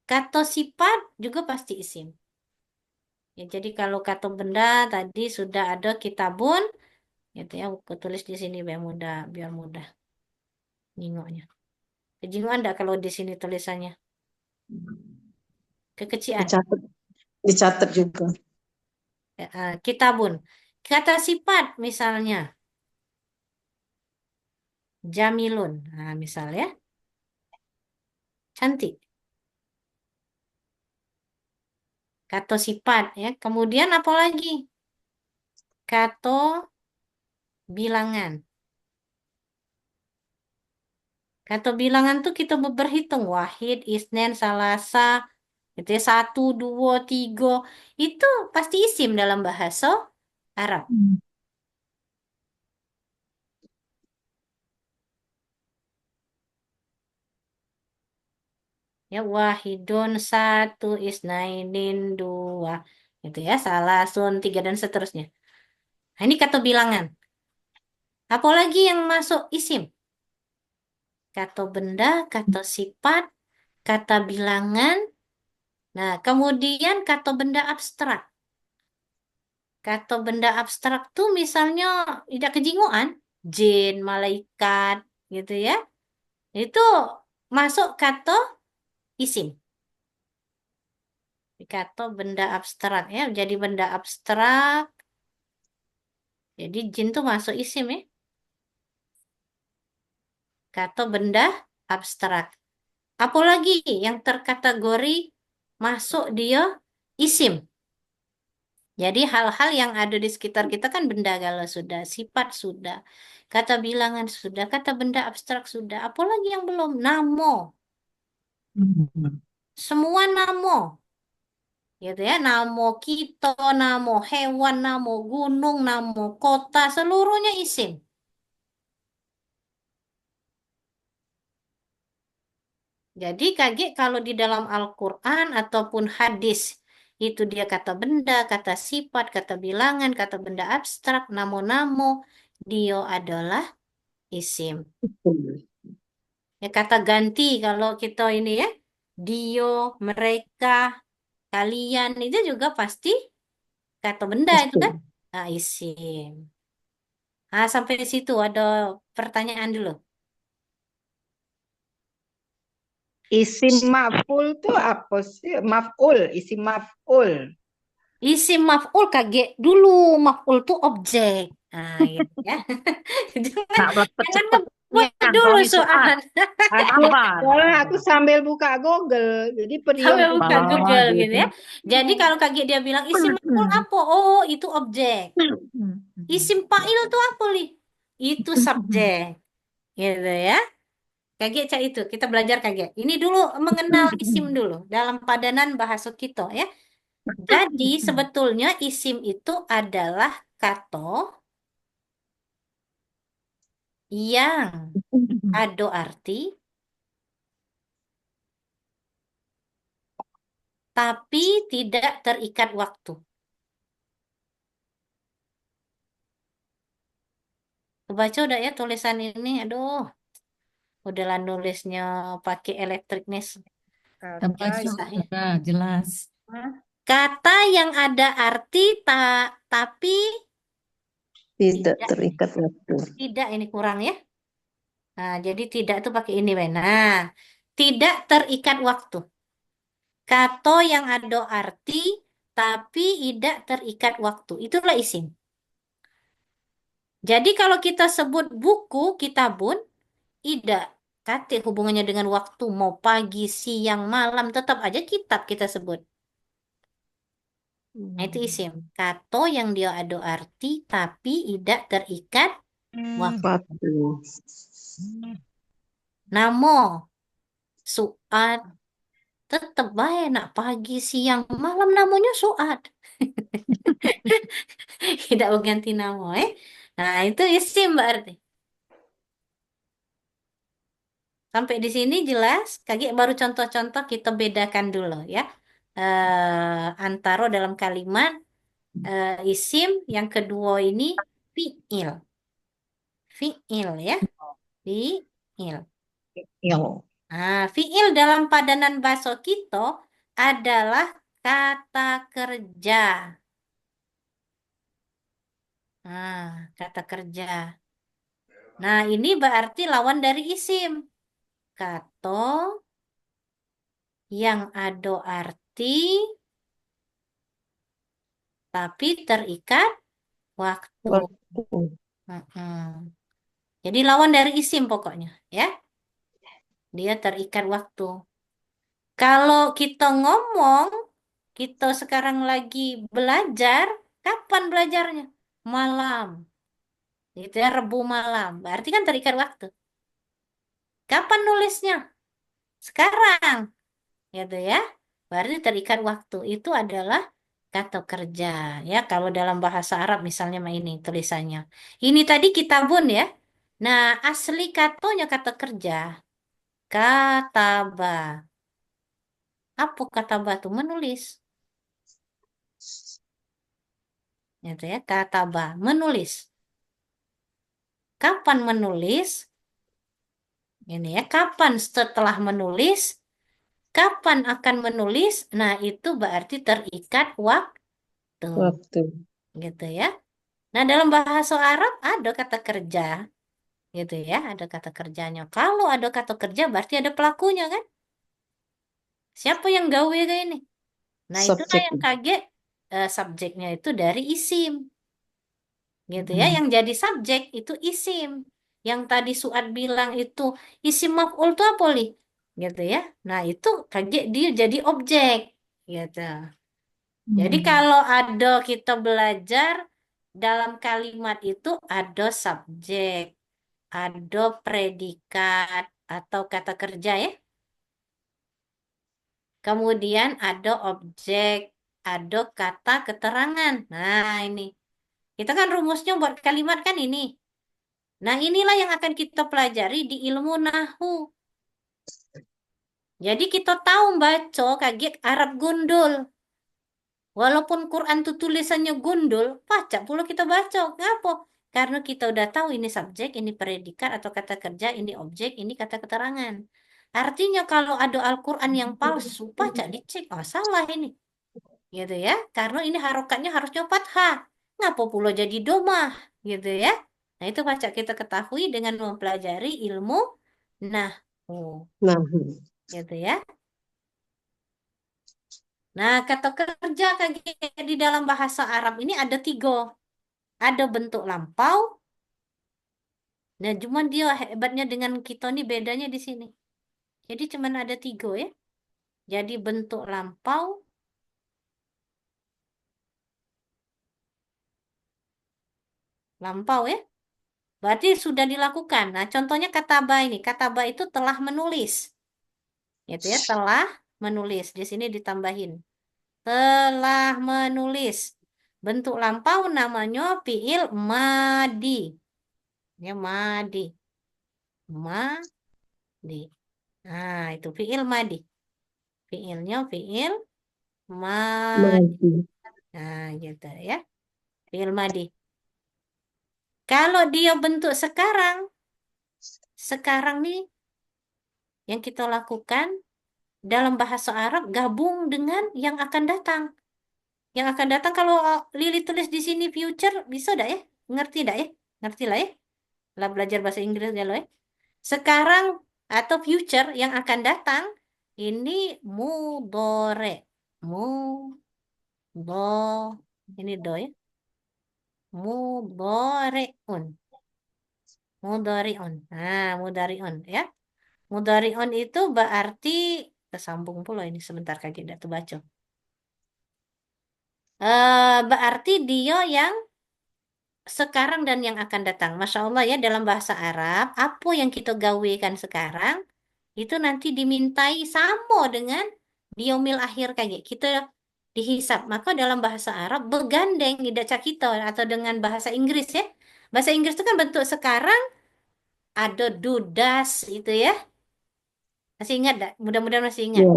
Kata sifat juga pasti isim. Ya, jadi kalau kata benda tadi sudah ada kitabun, gitu ya. Aku tulis di sini biar mudah ningoknya. Kejinguan enggak kalau di sini tulisannya? Kekecian. Dicatat, dicatat juga. Ya, kitabun. Kata sifat misalnya jamilun. Nah, misalnya cantik. Kata sifat ya. Kemudian apa lagi? Kata bilangan. Kata bilangan tuh kita berhitung. Wahid, isnen, salasa. Gitu ya. 1, 2, 3. Itu pasti isim dalam bahasa Arab. Ya, wahidun, 1, isnainin, 2. Gitu ya. Salasun, 3, dan seterusnya. Nah, ini kata bilangan. Apalagi yang masuk isim? Kata benda, kata sifat, kata bilangan. Nah, kemudian kata benda abstrak. Kata benda abstrak tuh misalnya tidak kejinguan, jin, malaikat, gitu ya. Itu masuk kata isim. Kata benda abstrak ya, jadi benda abstrak. Jadi jin tuh masuk isim ya. Kata benda abstrak. Apalagi yang terkategori masuk dia isim. Jadi hal-hal yang ada di sekitar kita kan benda kalau sudah, sifat sudah, kata bilangan sudah, kata benda abstrak sudah, apalagi yang belum, namo semua namo, gitu ya. Namo kita, namo hewan, namo gunung, namo kota, seluruhnya isim. Jadi kaget kalau di dalam Al-Quran ataupun hadis itu dia kata benda, kata sifat, kata bilangan, kata benda abstrak, namo-namo, dia adalah isim. Ya kata ganti kalau kita ini ya, dia, mereka, kalian itu juga pasti kata benda itu kan, Isim. nah, isim. Nah, sampai situ ada pertanyaan dulu. Isim maf'ul tuh apa sih? Maf'ul, isim maf'ul. Isim maf'ul kaget dulu, maf'ul tuh objek. Nah, gitu ya. Jangan, Nak buat jangan cepet-cepetnya ngebuat dulu soalnya soal. soal. Aku Sabar. soalnya aku sambil buka Google, jadi Sampai periuk buka dulu. Google gitu ya. Jadi kalau kaget dia bilang isim maf'ul apa? Oh, itu objek. Isim fa'il tuh apa, Li? Itu subjek. Gitu ya. Kaget cak itu. Kita belajar kaget. Ini dulu mengenal isim dulu dalam padanan bahasa kita ya. Jadi sebetulnya isim itu adalah kata yang ada arti tapi tidak terikat waktu. Kebaca udah ya tulisan ini. Aduh, udahlah nulisnya pakai elektriknis. Kata Susah ya. Udah jelas. Kata yang ada arti tapi Tidak tidak terikat waktu. tidak ini kurang ya. Nah, jadi tidak itu pakai ini, Ben. Nah, tidak terikat waktu. Kata yang ada arti tapi tidak terikat waktu. Itulah isim. Jadi kalau kita sebut buku, kitabun, tidak. Kata hubungannya dengan waktu. Mau pagi, siang, malam, tetap aja kitab kita sebut. Nah, itu isim. Kata yang dia ada arti tapi tidak terikat waktu. Waktu. Namo, suat, tetap baik nak pagi, siang, malam namanya suat. Tidak mengganti nama, eh. Nah, itu isim berarti. Sampai di sini jelas. Kaki baru contoh-contoh kita bedakan dulu ya. Antara dalam kalimat isim, yang kedua ini fi'il. Fi'il ya. Fi'il. Yo. Nah, fi'il dalam padanan bahasa kita adalah kata kerja. Nah, kata kerja. Nah, ini berarti lawan dari isim. Kata yang ada arti tapi terikat waktu. Waktu. Mm-mm. Jadi lawan dari isim pokoknya, ya. Dia terikat waktu. Kalau kita ngomong, kita sekarang lagi belajar, kapan belajarnya? Malam. Gitu ya, Rebu malam. Berarti kan terikat waktu. Kapan nulisnya? Sekarang. Gitu ya. Berarti terikat waktu. Itu adalah kata kerja. Ya, kalau dalam bahasa Arab misalnya ini tulisannya. Ini tadi kitabun ya. Nah, asli katanya kata kerja. Kataba. Apa kataba itu? Menulis. Gitu ya, kataba. Menulis. Kapan menulis? Ini ya, kapan setelah menulis? Kapan akan menulis? Nah, itu berarti terikat waktu. Waktu. Gitu ya. Nah, dalam bahasa Arab ada kata kerja. Gitu ya, ada kata kerjanya. Kalau ada kata kerja berarti ada pelakunya kan? Siapa yang gawe kayak ini? Nah, itulah Subjek. yang kaget subjeknya itu dari isim. Gitu ya, yang jadi subjek itu isim. Yang tadi Suad bilang itu isim maf'ul itu apa, Li? Gitu ya. Nah, itu kaget dia jadi objek. Gitu. Jadi kalau ada kita belajar dalam kalimat itu ada subjek, ada predikat atau kata kerja ya. Kemudian ada objek, ada kata keterangan. Nah, ini. Itu kan rumusnya buat kalimat kan ini. Nah, inilah yang akan kita pelajari di ilmu nahu. Jadi kita tahu baca kaget Arab gundul. Walaupun Quran itu tulisannya gundul, pacak pula kita baca. Ngapa? Karena kita udah tahu ini subjek, ini predikat atau kata kerja, ini objek, ini kata keterangan. Artinya kalau ada Al-Quran yang palsu, pacak dicek. Oh, salah ini. Gitu ya. Karena ini harokatnya harusnya fathah. Ngapa pula jadi domah? Gitu ya. Nah, itu pacak kita ketahui dengan mempelajari ilmu nahwu. Nah, Gitu ya. Nah, kata kerja kayak di dalam bahasa Arab ini ada 3. Ada bentuk lampau. Nah, cuman dia hebatnya dengan kita nih bedanya di sini. Jadi cuman ada 3 ya. Jadi bentuk lampau. Lampau ya. Berarti sudah dilakukan. Nah, contohnya kata ba ini. Kata ba itu telah menulis. Gitu ya, telah menulis. Di sini ditambahin. Telah menulis. Bentuk lampau namanya fiil madi. Ya, madi. Madi. Nah, itu fiil madi. Fiilnya fiil madi. mati. Nah, gitu ya. Fiil madi. Kalau dia bentuk sekarang nih yang kita lakukan dalam bahasa Arab gabung dengan yang akan datang. Yang akan datang kalau Lili tulis di sini future, bisa dah ya? Ngerti dah ya? Ngerti lah ya? Lah belajar bahasa Inggris ya lo ya. Sekarang atau future yang akan datang ini mudore. Mudo ini do ya. Mudoreun. Mudoriun. Nah, mudariun ya. Mudariun itu berarti tersambung pula ini sebentar kaki tidak terbaca. Berarti dia yang sekarang dan yang akan datang. Masya Allah ya dalam bahasa Arab, apa yang kita gawekan sekarang itu nanti dimintai sama dengan biomil akhir kayak kita dihisap. Maka dalam bahasa Arab bergandeng tidak kita atau dengan bahasa Inggris ya. Bahasa Inggris itu kan bentuk sekarang ada dudas itu ya. Masih ingat tak? Mudah-mudahan masih ingat. Ya,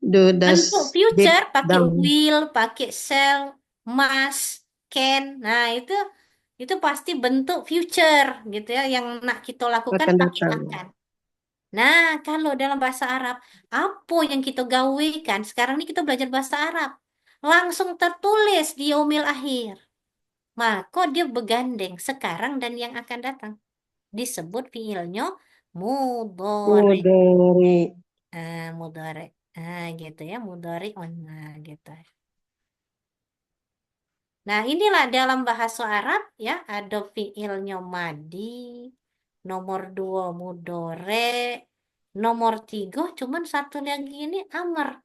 dudas Bentuk future pakai dam will, pakai shall, must, can. Nah, itu pasti bentuk future gitu ya yang nak kita lakukan akan pakai datang. akan. Nah, kalau dalam bahasa Arab, apa yang kita gawekan? Sekarang ini kita belajar bahasa Arab. Langsung tertulis di yaumil akhir. Maka dia bergandeng sekarang dan yang akan datang. Disebut fiilnya mudhari. Mudori. Mudhari. Gitu ya, mudhari'un. Nah, gitu. Nah, inilah dalam bahasa Arab ya, ada fiilnya madi, nomor 2 mudore, nomor 3 cuman satu lagi ini amr.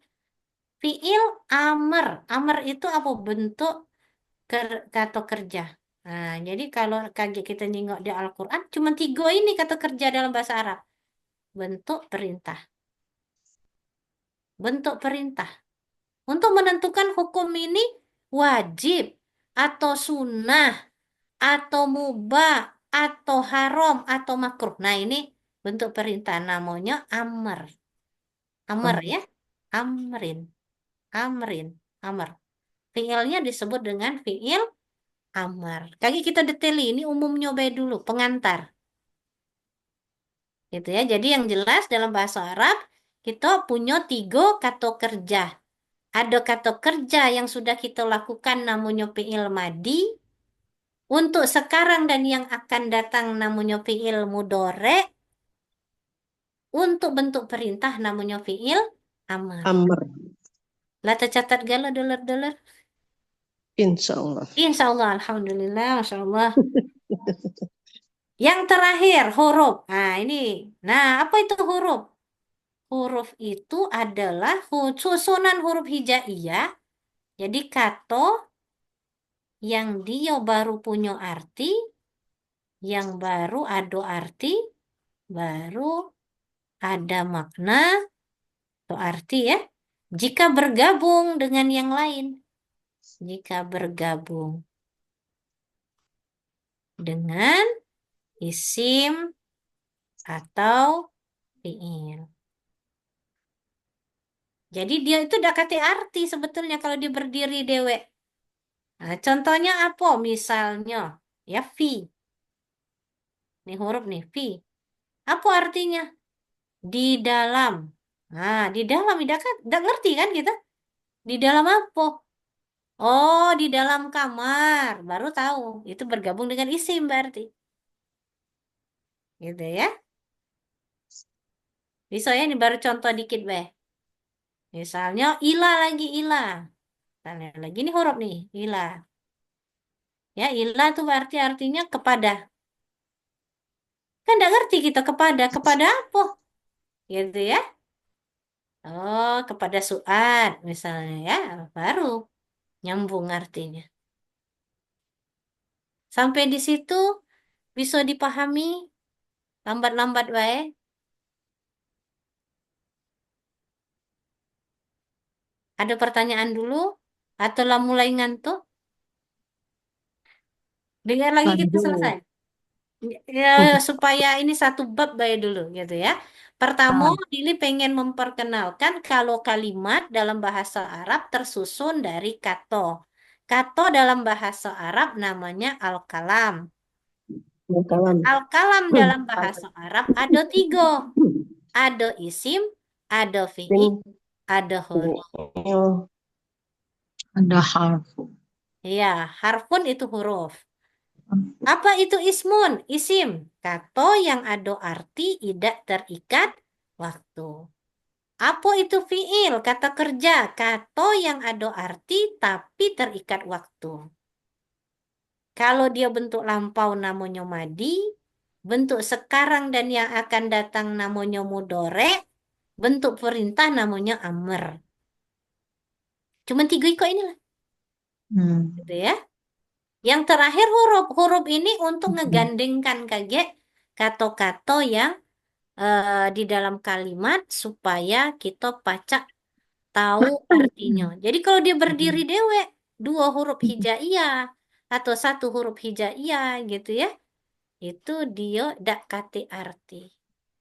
Fiil amr. Amr itu apa bentuk kata kerja. Nah, jadi kalau kaget kita nengok di Al-Quran, cuma 3 ini kata kerja dalam bahasa Arab. Bentuk perintah. Bentuk perintah. Untuk menentukan hukum ini wajib atau sunnah atau mubah atau haram atau makruh. Nah, ini bentuk perintah namanya amr. Amr ya. Amrin. Amrin. Amr. Fiilnya disebut dengan fiil amr. Kaki kita detail ini umumnya baik dulu, pengantar. Gitu ya. Jadi yang jelas dalam bahasa Arab kita punya 3 kata kerja. Ada kata kerja yang sudah kita lakukan namanya fiil madi. Untuk sekarang dan yang akan datang namanya fiil mudore. Untuk bentuk perintah namanya fiil amr. Amr. Lah tercatat gala dolar-dolar. Insya Allah. Insya Allah, alhamdulillah, masya Allah. Yang terakhir huruf. Nah ini, nah apa itu huruf? Huruf itu adalah susunan huruf hijaiyah. Jadi kata yang dia baru punya arti, yang baru ada arti, baru ada makna, atau arti ya. Jika bergabung dengan yang lain. Jika bergabung dengan isim atau fiil. Jadi dia itu udah kate arti sebetulnya kalau dia berdiri dewek. Nah, contohnya apa? Misalnya, ya fi. Ini huruf nih, fi. Apa artinya? Di dalam. Nah, di dalam, udah ngerti kan kita? Di dalam apa? Oh, di dalam kamar. Baru tahu. Itu bergabung dengan isim berarti. Gitu ya. Bisa ya, ini baru contoh dikit, Beh. Misalnya, ila lagi, ila. Misalnya lagi, ini huruf nih, ila. Ya, ila tuh berarti artinya kepada. Kan nggak ngerti kita kepada apa? Gitu ya. Oh, kepada Suad misalnya ya, baru nyambung artinya. Sampai di situ bisa dipahami lambat-lambat baik. Ada pertanyaan dulu atau lah mulai ngantuk? Dengar lagi kita selesai. Lanjut. Ya, supaya ini satu bab baik dulu gitu ya. Pertama, Ah, Lili pengen memperkenalkan kalau kalimat dalam bahasa Arab tersusun dari kato. Kato dalam bahasa Arab namanya al-kalam. Kalam. Al-kalam dalam bahasa Arab ada tiga. Ada isim, ada fi'il, ada huruf. Oh, ada harfu. Ya, harfun itu huruf. Apa itu ismun? Isim. Kato yang ada arti tidak terikat waktu. Apa itu fi'il? Kata kerja. Kato yang ada arti tapi terikat waktu. Kalau dia bentuk lampau namanya madi, bentuk sekarang dan yang akan datang namanya mudore, bentuk perintah namanya amr. Cuma tiga iko inilah, gitu ya. Yang terakhir huruf. Huruf ini untuk ngegandengkan kaget kata-kata yang di dalam kalimat supaya kita pacak tahu artinya. Jadi kalau dia berdiri dewe, dua huruf hijaiyah atau satu huruf hijaiyah gitu ya, itu dia dak kate arti.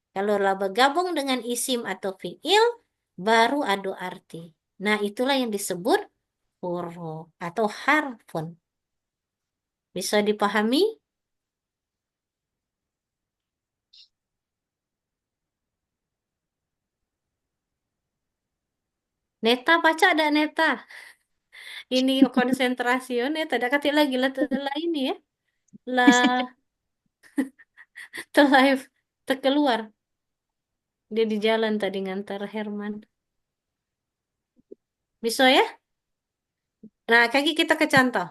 Kalau lah bergabung dengan isim atau fiil, baru ada arti. Nah, itulah yang disebut huruf atau harfun. Bisa dipahami? Neta baca ada Neta. Ini konsentrasi ya Neta. Ada kata lagi lah telah ini ya. Lah telah terkeluar. Dia di jalan tadi ngantar Herman. Bisa ya? Nah, kaki kita ke contoh.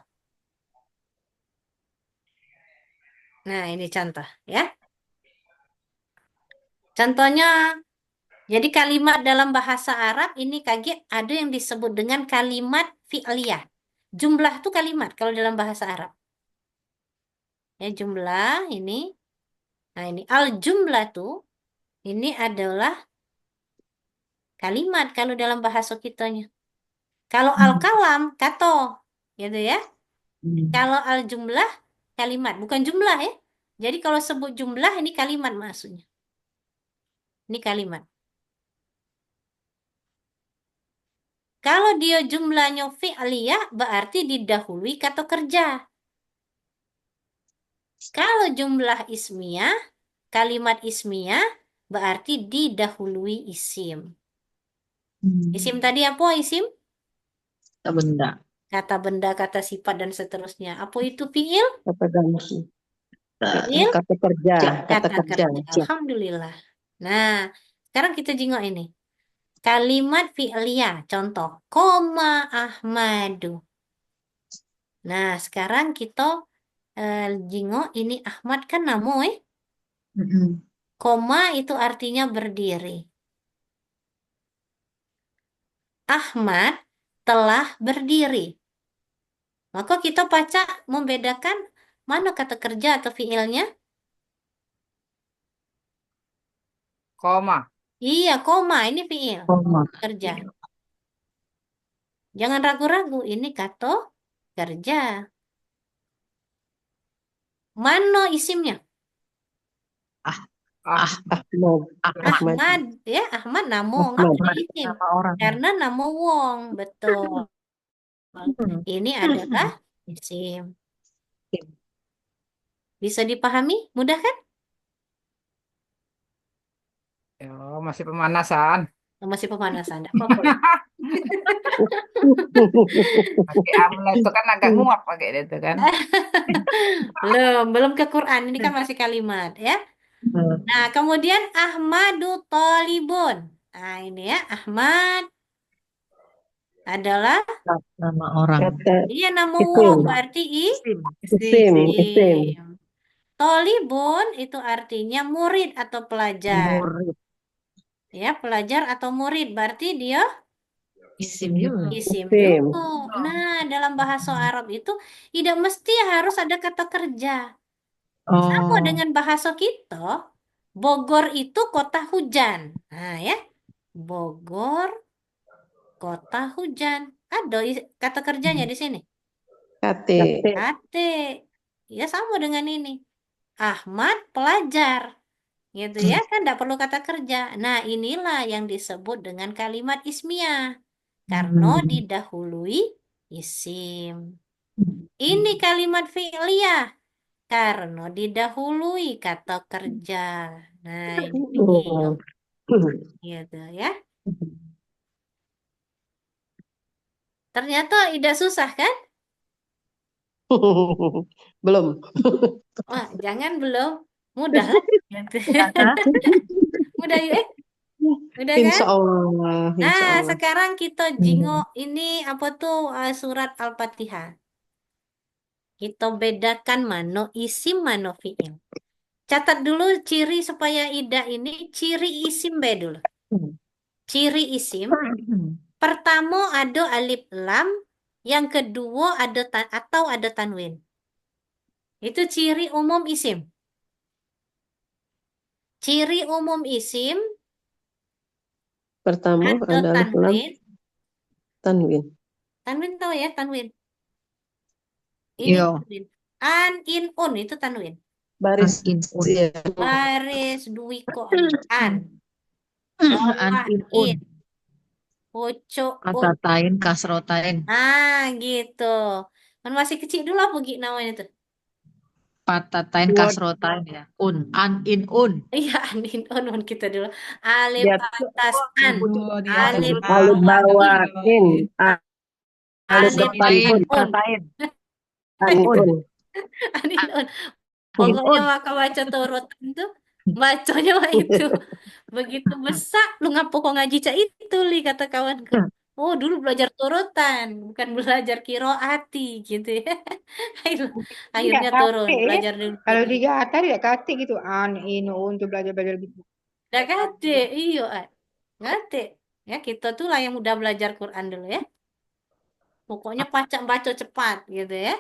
Nah, ini contoh ya. Contohnya, jadi kalimat dalam bahasa Arab ini kaget ada yang disebut dengan kalimat fi'liyah. Jumlah tuh kalimat kalau dalam bahasa Arab. Ya, jumlah ini. Nah, ini al-jumlah tuh ini adalah kalimat kalau dalam bahasa kitanya. Kalau al-kalam, kato. Gitu ya. Kalau al-jumlah, kalimat. Bukan jumlah ya. Jadi kalau sebut jumlah, ini kalimat maksudnya. Ini kalimat. Kalau dia jumlahnya fi'liyah, berarti didahului kata kerja. Kalau jumlah ismiyah, kalimat ismiyah, berarti didahului isim. Isim tadi apa isim? Kata benda. Kata benda, kata sifat, dan seterusnya. Apa itu fi'il? kata ganti. Fi'il? Kata kerja, kata Kata kerja. kerja. Alhamdulillah. Nah, sekarang kita jengok ini. Kalimat fi'liyah. Contoh. Koma Ahmadu. Nah, sekarang kita jengok ini Ahmad kan nama Koma itu artinya berdiri. Ahmad telah berdiri. Maka kita baca membedakan mana kata kerja atau fi'ilnya. Koma. Iya, koma. Ini fi'il. Koma. Kerja. Jangan ragu-ragu, ini kata kerja. Mano isimnya? Ahmad. Ahmad. Ahmad, ya Ahmad namo, nggak Ahmad. boleh isim. Nama orang. Karena namo wong, betul. Ini adalah isim. Bisa dipahami? Mudah kan? Ya, masih pemanasan. Masih pemanasan, nggak apa-apa. Pakai amla itu kan agak nguap pakai itu kan. Belum ke Quran. Ini kan masih kalimat, ya. Nah, kemudian Ahmadu Tolibun. Nah, ini ya, Ahmad adalah Nama orang. Kata dia nama isim. wong, berarti Isim. Isim. isim. Tolibun itu artinya murid atau pelajar. Murid. Ya, pelajar atau murid. Berarti dia Isim juga. isim Isim. juga. Nah, dalam bahasa Arab itu tidak mesti harus ada kata kerja. Sama Oh. dengan bahasa kita, Bogor itu kota hujan. Nah, ya. Bogor, kota hujan. Ada kata kerjanya di sini. Kate. Kate. Ya, sama dengan ini. Ahmad, pelajar. Gitu ya, kan tidak perlu kata kerja. Nah, inilah yang disebut dengan kalimat ismiyah. Karena didahului isim. Ini kalimat fi'liyah. Karena didahului kata kerja. Nah, ini Oh. gitu ya. Ternyata tidak susah kan? Belum. Wah, jangan belum. Mudah lah. Gitu. Mudah yuk, Mudah kan? Insya Allah. Insya Nah, Allah. sekarang kita jingok ini apa tuh surat Al-Fatihah. Kita bedakan mano isim, mano fi'il. Catat dulu ciri supaya Ida ini ciri isim be dulu. Ciri isim. Pertama ada alif lam, yang kedua ada atau ada tanwin. Itu ciri umum isim. Ciri umum isim Pertama ada ada alif lam tanwin. tanwin. Tanwin tahu ya tanwin. Ini Yo. tanwin. An, in, un itu tanwin. Baris. An-in-un. Iya. Baris dui kok an. Bawah An-in-un. in. Pucuk un. Katatain, kasrotain. Ah gitu. Kan masih kecil dulu apa gitu namanya tuh? Patatain, kasrotain ya. An-in-un. Iya, anin on kita dulu. Alif Dia atas an, alif alif bawah in. Alif alif depan depan un. un, An-un. anin on. Pokoknya maka baca turutan tuh, bacanya mah itu. Begitu besar, lu ngapa kok ngaji cak itu, li kata kawanku. Oh, dulu belajar turutan, bukan belajar kiroati gitu ya. Akhirnya Tidak turun, kate. belajar dulu. Kalau di Jakarta tidak kate gitu. An, in, un, tuh belajar-belajar gitu. Udah kate, iyo, ngate. Ya, kita tuh lah yang udah belajar Quran dulu ya. Pokoknya pacak baca cepat gitu ya.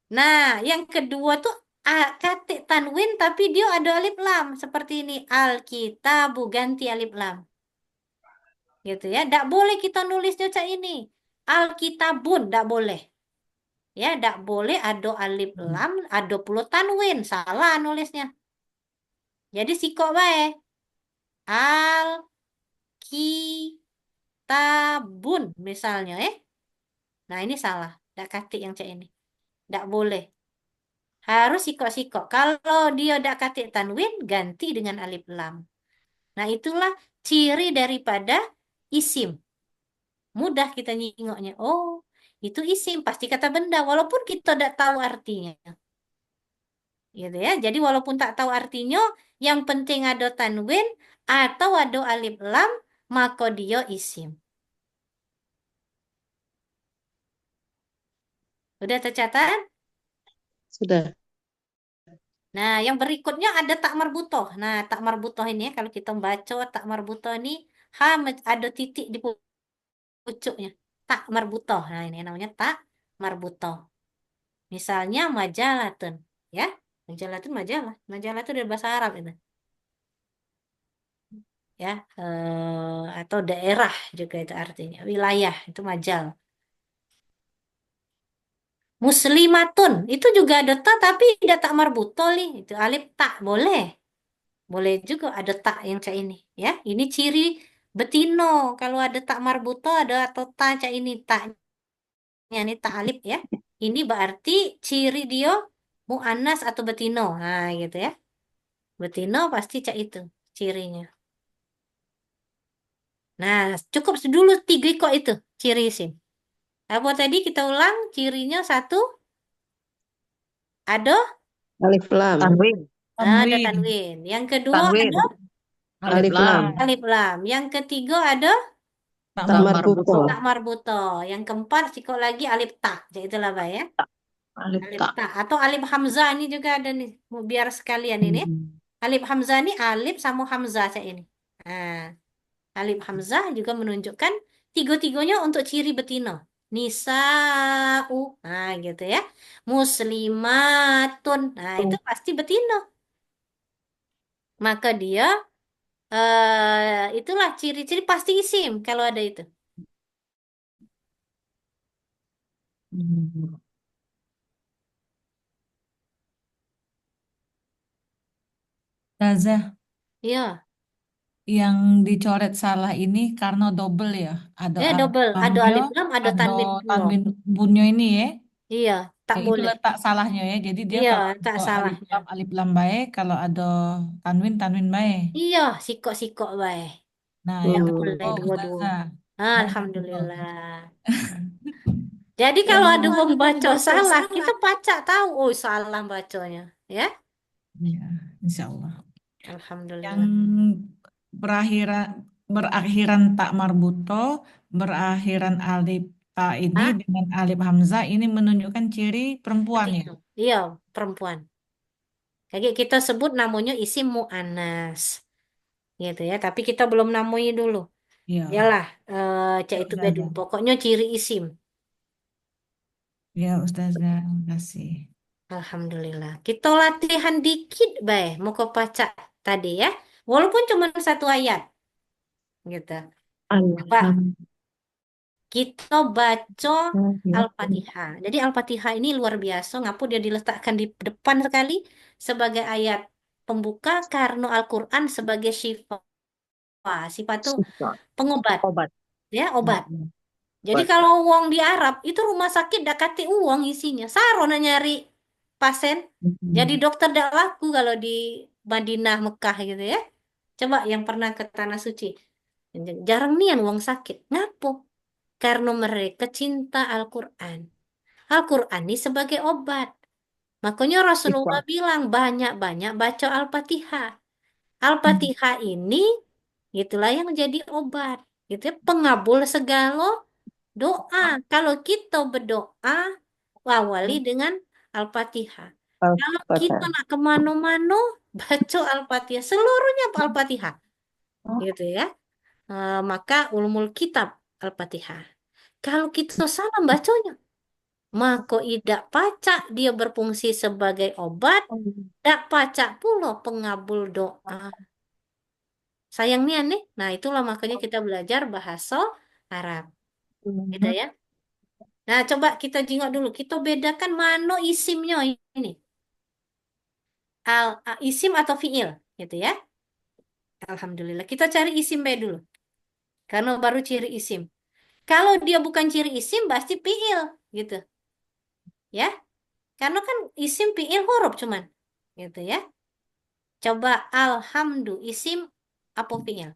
Nah, yang kedua tuh kate tanwin tapi dia ada alif lam seperti ini. Alkitabu ganti alif lam. Gitu ya. Tidak boleh kita nulisnya cak ini. Alkitabun, tidak boleh. Ya, tidak boleh ada alif lam, ada pula tanwin. Salah nulisnya. Jadi sikok bae. Alkitabun misalnya Nah, ini salah. Tidak kate yang cak ini. Tidak boleh. Harus sikok-sikok. Kalau dia tidak katik tanwin, ganti dengan alif lam. Nah, itulah ciri daripada isim. Mudah kita nyingoknya. Oh, itu isim. Pasti kata benda. Walaupun kita tidak tahu artinya. Gitu ya. Jadi walaupun tak tahu artinya, yang penting ada tanwin atau ada alif lam, maka dia isim. Udah tercatat? Sudah. Nah, yang berikutnya ada tak marbutoh. Nah, tak marbutoh ini ya, kalau kita baca tak marbutoh ini, ada titik di pucuknya. Tak marbutoh. Nah, ini namanya tak marbutoh. Misalnya majalatun. Ya, majalatun majalah. Majalah itu dari bahasa Arab itu. ya, atau daerah juga itu artinya, wilayah itu majal. Muslimatun itu juga ada ta tapi ada tak marbuto nih, itu alif tak boleh. Boleh juga ada tak yang cak ini, ya. Ini ciri betino. Kalau ada tak marbuto ada atau ta cak ini taknya ini tak alif ya. Ini berarti ciri dia muannas atau betino. Nah, gitu ya. Betino pasti cak itu cirinya. Nah, cukup dulu 3 kok itu ciri isim. Apa tadi kita ulang cirinya 1 ada Alif lam. Tanwin. ada Tanwin. tanwin. Yang kedua Tanwin. ada Alif Alif lam. lam. alif lam. Yang ketiga ada Tak Tak marbuto. marbuto. tak marbuto. Yang keempat sikok lagi alif tak. Jadi itulah Pak ya. Alif Alif tak. tak atau alif hamzah ini juga ada nih. Biar sekalian ini. Alif hamzah ini alif sama hamzah saya ini. Nah, alif hamzah juga menunjukkan tiga-tiganya untuk ciri betina. Nisa'u. Nah, gitu ya. Muslimatun. Nah, itu pasti betina. Maka dia itulah ciri-ciri pasti isim kalau ada itu. Hmm. Ustazah, Iya, yang dicoret salah ini karena double ya. Ada alif double. Ada lamnya, alif lam, ada ada tanwin bunyo. tanwin bunyo ini ya. Iya, tak Ya, itu boleh. letak salahnya ya. Jadi dia Iya, kalau tak ada salahnya. alif lam baik, kalau ada tanwin baik. Iya, sikok-sikok baik. Nah, yang Tak Hmm. kedua boleh dua-dua. Ustazah. Nah, yang kedua. Alhamdulillah. Jadi Yang kalau ada kedua. wong baca salah, kita pacak tahu, oh salah bacanya, ya. Ya, insya Allah. Yang Alhamdulillah. berakhiran tak marbuto, berakhiran alif ta ini Ah, dengan alif hamzah ini menunjukkan ciri perempuan ya. betina. Iya, perempuan. Kayak kita sebut namanya isim mu'annas. Gitu ya, tapi kita belum namai dulu. Iya, Yalah, cak ya itu bedu. Ustazah. Pokoknya ciri isim. Ya Ustazah, terima kasih. Alhamdulillah. Kita latihan dikit, baik. Mau ke pacak tadi ya. Walaupun cuma 1 ayat. Gitu. Coba kita baca Al-Fatihah. Jadi Al-Fatihah ini luar biasa. Ngapu dia diletakkan di depan sekali sebagai ayat pembuka karena Al-Quran sebagai syifa. Syifa itu Sifat. pengobat. Obat. Ya, obat. Hmm. Jadi Obat. kalau uang di Arab itu rumah sakit dak kate uang isinya. Sarona nyari pasien. Jadi Hmm. dokter dak laku kalau di Madinah, Mekah gitu ya. Coba yang pernah ke Tanah Suci. Jarang nian uang sakit. Ngapo? Karena mereka cinta Al-Quran. Al-Quran ini sebagai obat. Makanya Rasulullah Sifat. bilang banyak-banyak baca Al-Fatihah. Al-Fatihah ini itulah yang jadi obat. Gitu ya, pengabul segala doa. Kalau kita berdoa, awali dengan Al-Fatihah. Kalau kita Al-Fatihah. nak kemana-mana, baca Al-Fatihah. Seluruhnya Al-Fatihah. Gitu ya. Maka ulumul kitab Al-Fatihah. Kalau kita salah bacanya, maka tidak pacak dia berfungsi sebagai obat, tidak pacak pula pengabul doa. Sayangnya nih, nah itulah makanya kita belajar bahasa Arab. Gitu ya. Nah, coba kita jingok dulu. Kita bedakan mana isimnya ini. Isim atau fiil, gitu ya. Alhamdulillah. Kita cari isim B dulu. Karena baru ciri isim. Kalau dia bukan ciri isim, pasti fiil, gitu. Ya. Karena kan isim fiil huruf cuman. Gitu ya. Coba alhamdu isim apa fiil?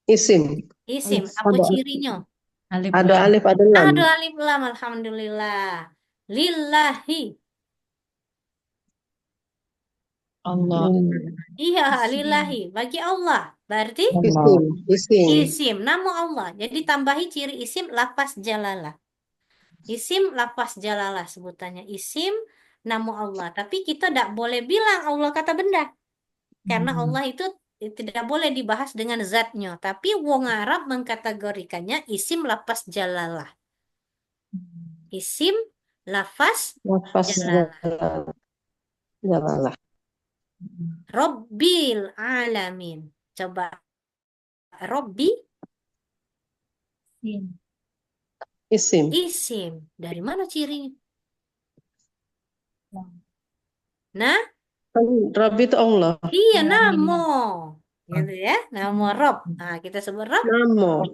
Isim. Isim, apa Ada, cirinya? Alif ada lam. alif, ada lam. Ada alif lam, alhamdulillah. Lillahi. Allah. Iya, Isim. lillahi. Bagi Allah. Berarti Allah. Isim. Isim. isim, nama Allah. Jadi tambahi ciri isim lafaz jalalah. Isim lafaz jalalah sebutannya. Isim nama Allah. Tapi kita tidak boleh bilang Allah kata benda. Karena Allah itu tidak boleh dibahas dengan zatnya. Tapi wong Arab mengkategorikannya isim lafaz jalalah. Isim lafaz Nafas jalalah. jalalah. Rabbil alamin. Coba Robbi Isim. isim. Dari mana cirinya? Nah, Kan Rabbi itu Allah. iya namo. Gitu ya. Namo Rob. Nah, kita sebut Rob Namo.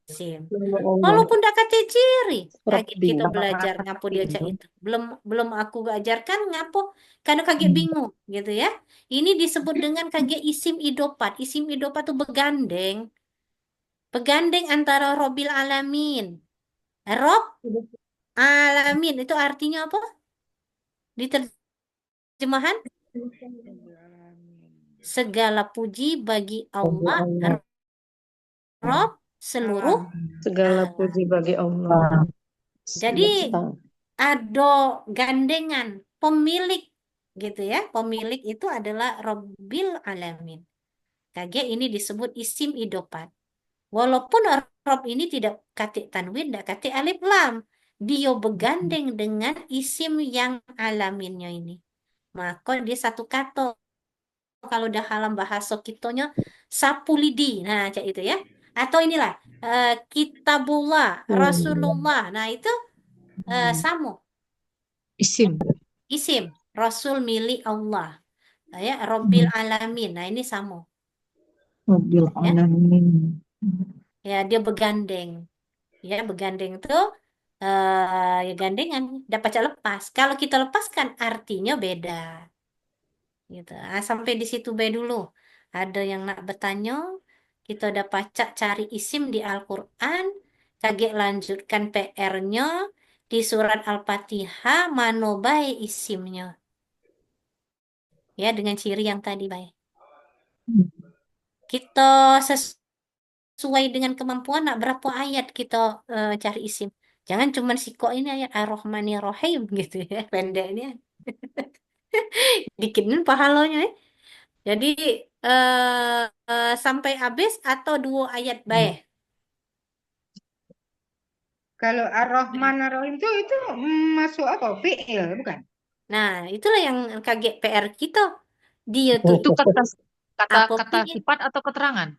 isim. Nama Allah. Walaupun tidak kata ciri. Kaget Rabbi. kita belajar ngapo dia cak itu. Belum aku ajarkan ngapo. Karena kaget bingung gitu ya. Ini disebut dengan kaget isim idopat. Isim idopat itu begandeng. Begandeng antara Robbil Alamin. Rob Alamin itu artinya apa? Di terjemahan segala puji bagi Allah, Rob seluruh Segala alam. puji bagi Allah. Jadi Semesta. ada gandengan pemilik gitu ya. Pemilik itu adalah Robbil Alamin. Kaget ini disebut isim idopat. Walaupun Rob ini tidak katik tanwin, tidak katik alif lam. Dia bergandeng dengan isim yang alaminnya ini. Maka dia satu kata. Kalau udah halam bahasa kitanya sapu lidi. Nah, cak itu ya. Atau inilah kitabullah, Rasulullah. Nah, itu sama Isim. isim Rasul milik Allah. Ya, Rabbil Alamin. Nah, ini sama Rabbil ya. alamin. Ya, dia bergandeng. Ya, bergandeng itu ya gandengan dapat lepas. Kalau kita lepaskan artinya beda. Gitu. Ah, sampai di situ baik dulu. Ada yang nak bertanya, kita udah pacak cari isim di Al-Quran, kaget lanjutkan PR-nya di surat Al-Fatihah, mano baik isimnya. Ya, dengan ciri yang tadi baik. Kita sesuai dengan kemampuan, nak berapa ayat kita cari isim. Jangan cuma sikok ini ayat Ar-Rahmanir-Rahim gitu ya, pendeknya. Dikitin pahalanya ya. Jadi sampai habis atau 2 ayat baik. Kalau Ar-Rahman Ar-Rahim itu masuk apa? Fi'il, bukan? Nah, itulah yang kaget PR kita. Dia tuh Itu kata apa kata fi'il? sifat atau keterangan?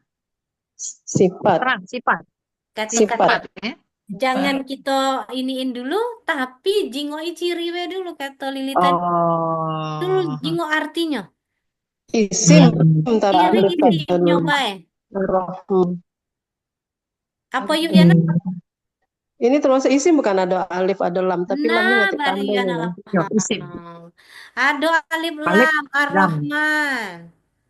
Sifat. Terang, sifat. Kata-kata. Sifat. Ya. Jangan kita iniin dulu, tapi jingoi ciri we dulu kata Lilitan. Dulu Oh. jingo artinya. Isim. Tapi Ciri alif isimnya lam. baik. Rahim. Apa yuk ya? Ini termasuk isim bukan ada alif ada lam tapi lamnya Nah, nggak baru ditambah ya ya. nak Ya, isim. Ada alif Alif, lam, lam. Ar-Rahman.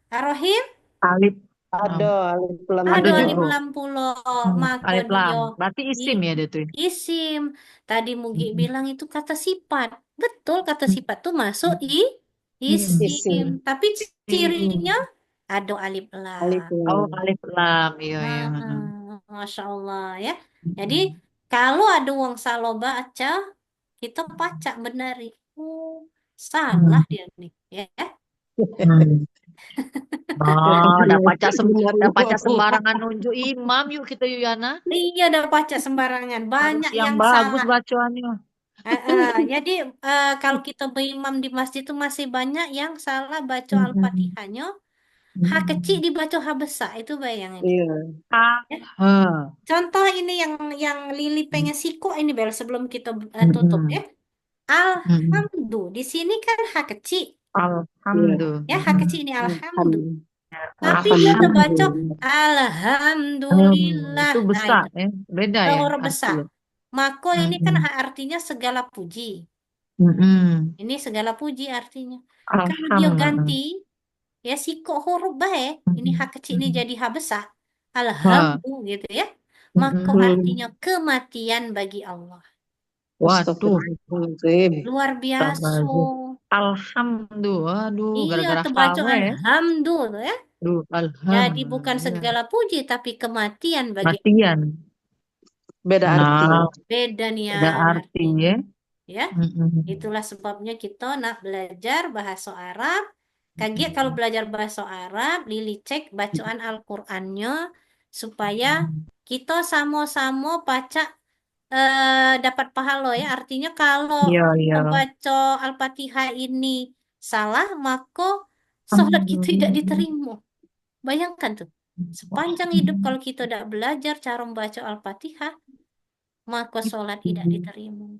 Ar-Rahim? Alif. Ada alif lam Ada Ada juga. alif juga. lam pulo. Maka Alif dia lam. Berarti isim ya dia tuh. isim. Tadi Mugi bilang itu kata sifat. Betul, kata sifat tuh masuk isim. Isim. Tapi cirinya ada alif Alif lam. Oh, lam. alif lam. Iya, iya. Masya Allah ya. Jadi kalau ada uang salah baca, kita pacak benari. Oh, salah dia nih. Ya. Oh, dapat Benar. sembarangan nunjuk imam yuk kita Yuyana. Iya, udah pacak sembarangan. Harus Banyak yang yang bagus salah. bacaannya. Jadi kalau kita berimam di masjid itu masih banyak yang salah baca Al-Fatihahnya. Ha kecil dibaca ha besar itu bayangin. Iya. Contoh ini yang Lili pengen siku ini Bel sebelum kita tutup ya. Alhamdu di sini kan ha kecil Alhamdulillah. ya ha kecil ini alhamdu. Tapi Alhamdulillah. dia terbaca alhamdulillah. Itu Nah besar itu ya. Beda ya huruf besar. artinya. Maka ini kan artinya segala puji. Ini segala puji artinya. Kalau dia ganti ya siko huruf baik, ini ha kecil ini jadi ha besar. Alhamdulillah gitu ya. Maka artinya kematian bagi Allah. Waduh, Astagfirullahaladzim. Luar biasa. alhamdulillah. Aduh, Iya, gara-gara terbaca hawa ya. alhamdulillah ya. Aduh, Jadi bukan alhamdulillah. segala puji tapi kematian bagi Matian. Beda arti. Nah, beda nih ada arti ya. ya. Itulah sebabnya kita nak belajar bahasa Arab. Kaget kalau belajar bahasa Arab, Lili cek bacaan Al-Qur'annya supaya kita sama-sama baca dapat pahala ya. Artinya kalau Iya, kita iya. baca Al-Fatihah ini salah, maka sholat kita tidak diterima. Bayangkan tuh. Sepanjang hidup kalau kita tidak belajar cara membaca Al-Fatihah, maka sholat tidak diterima.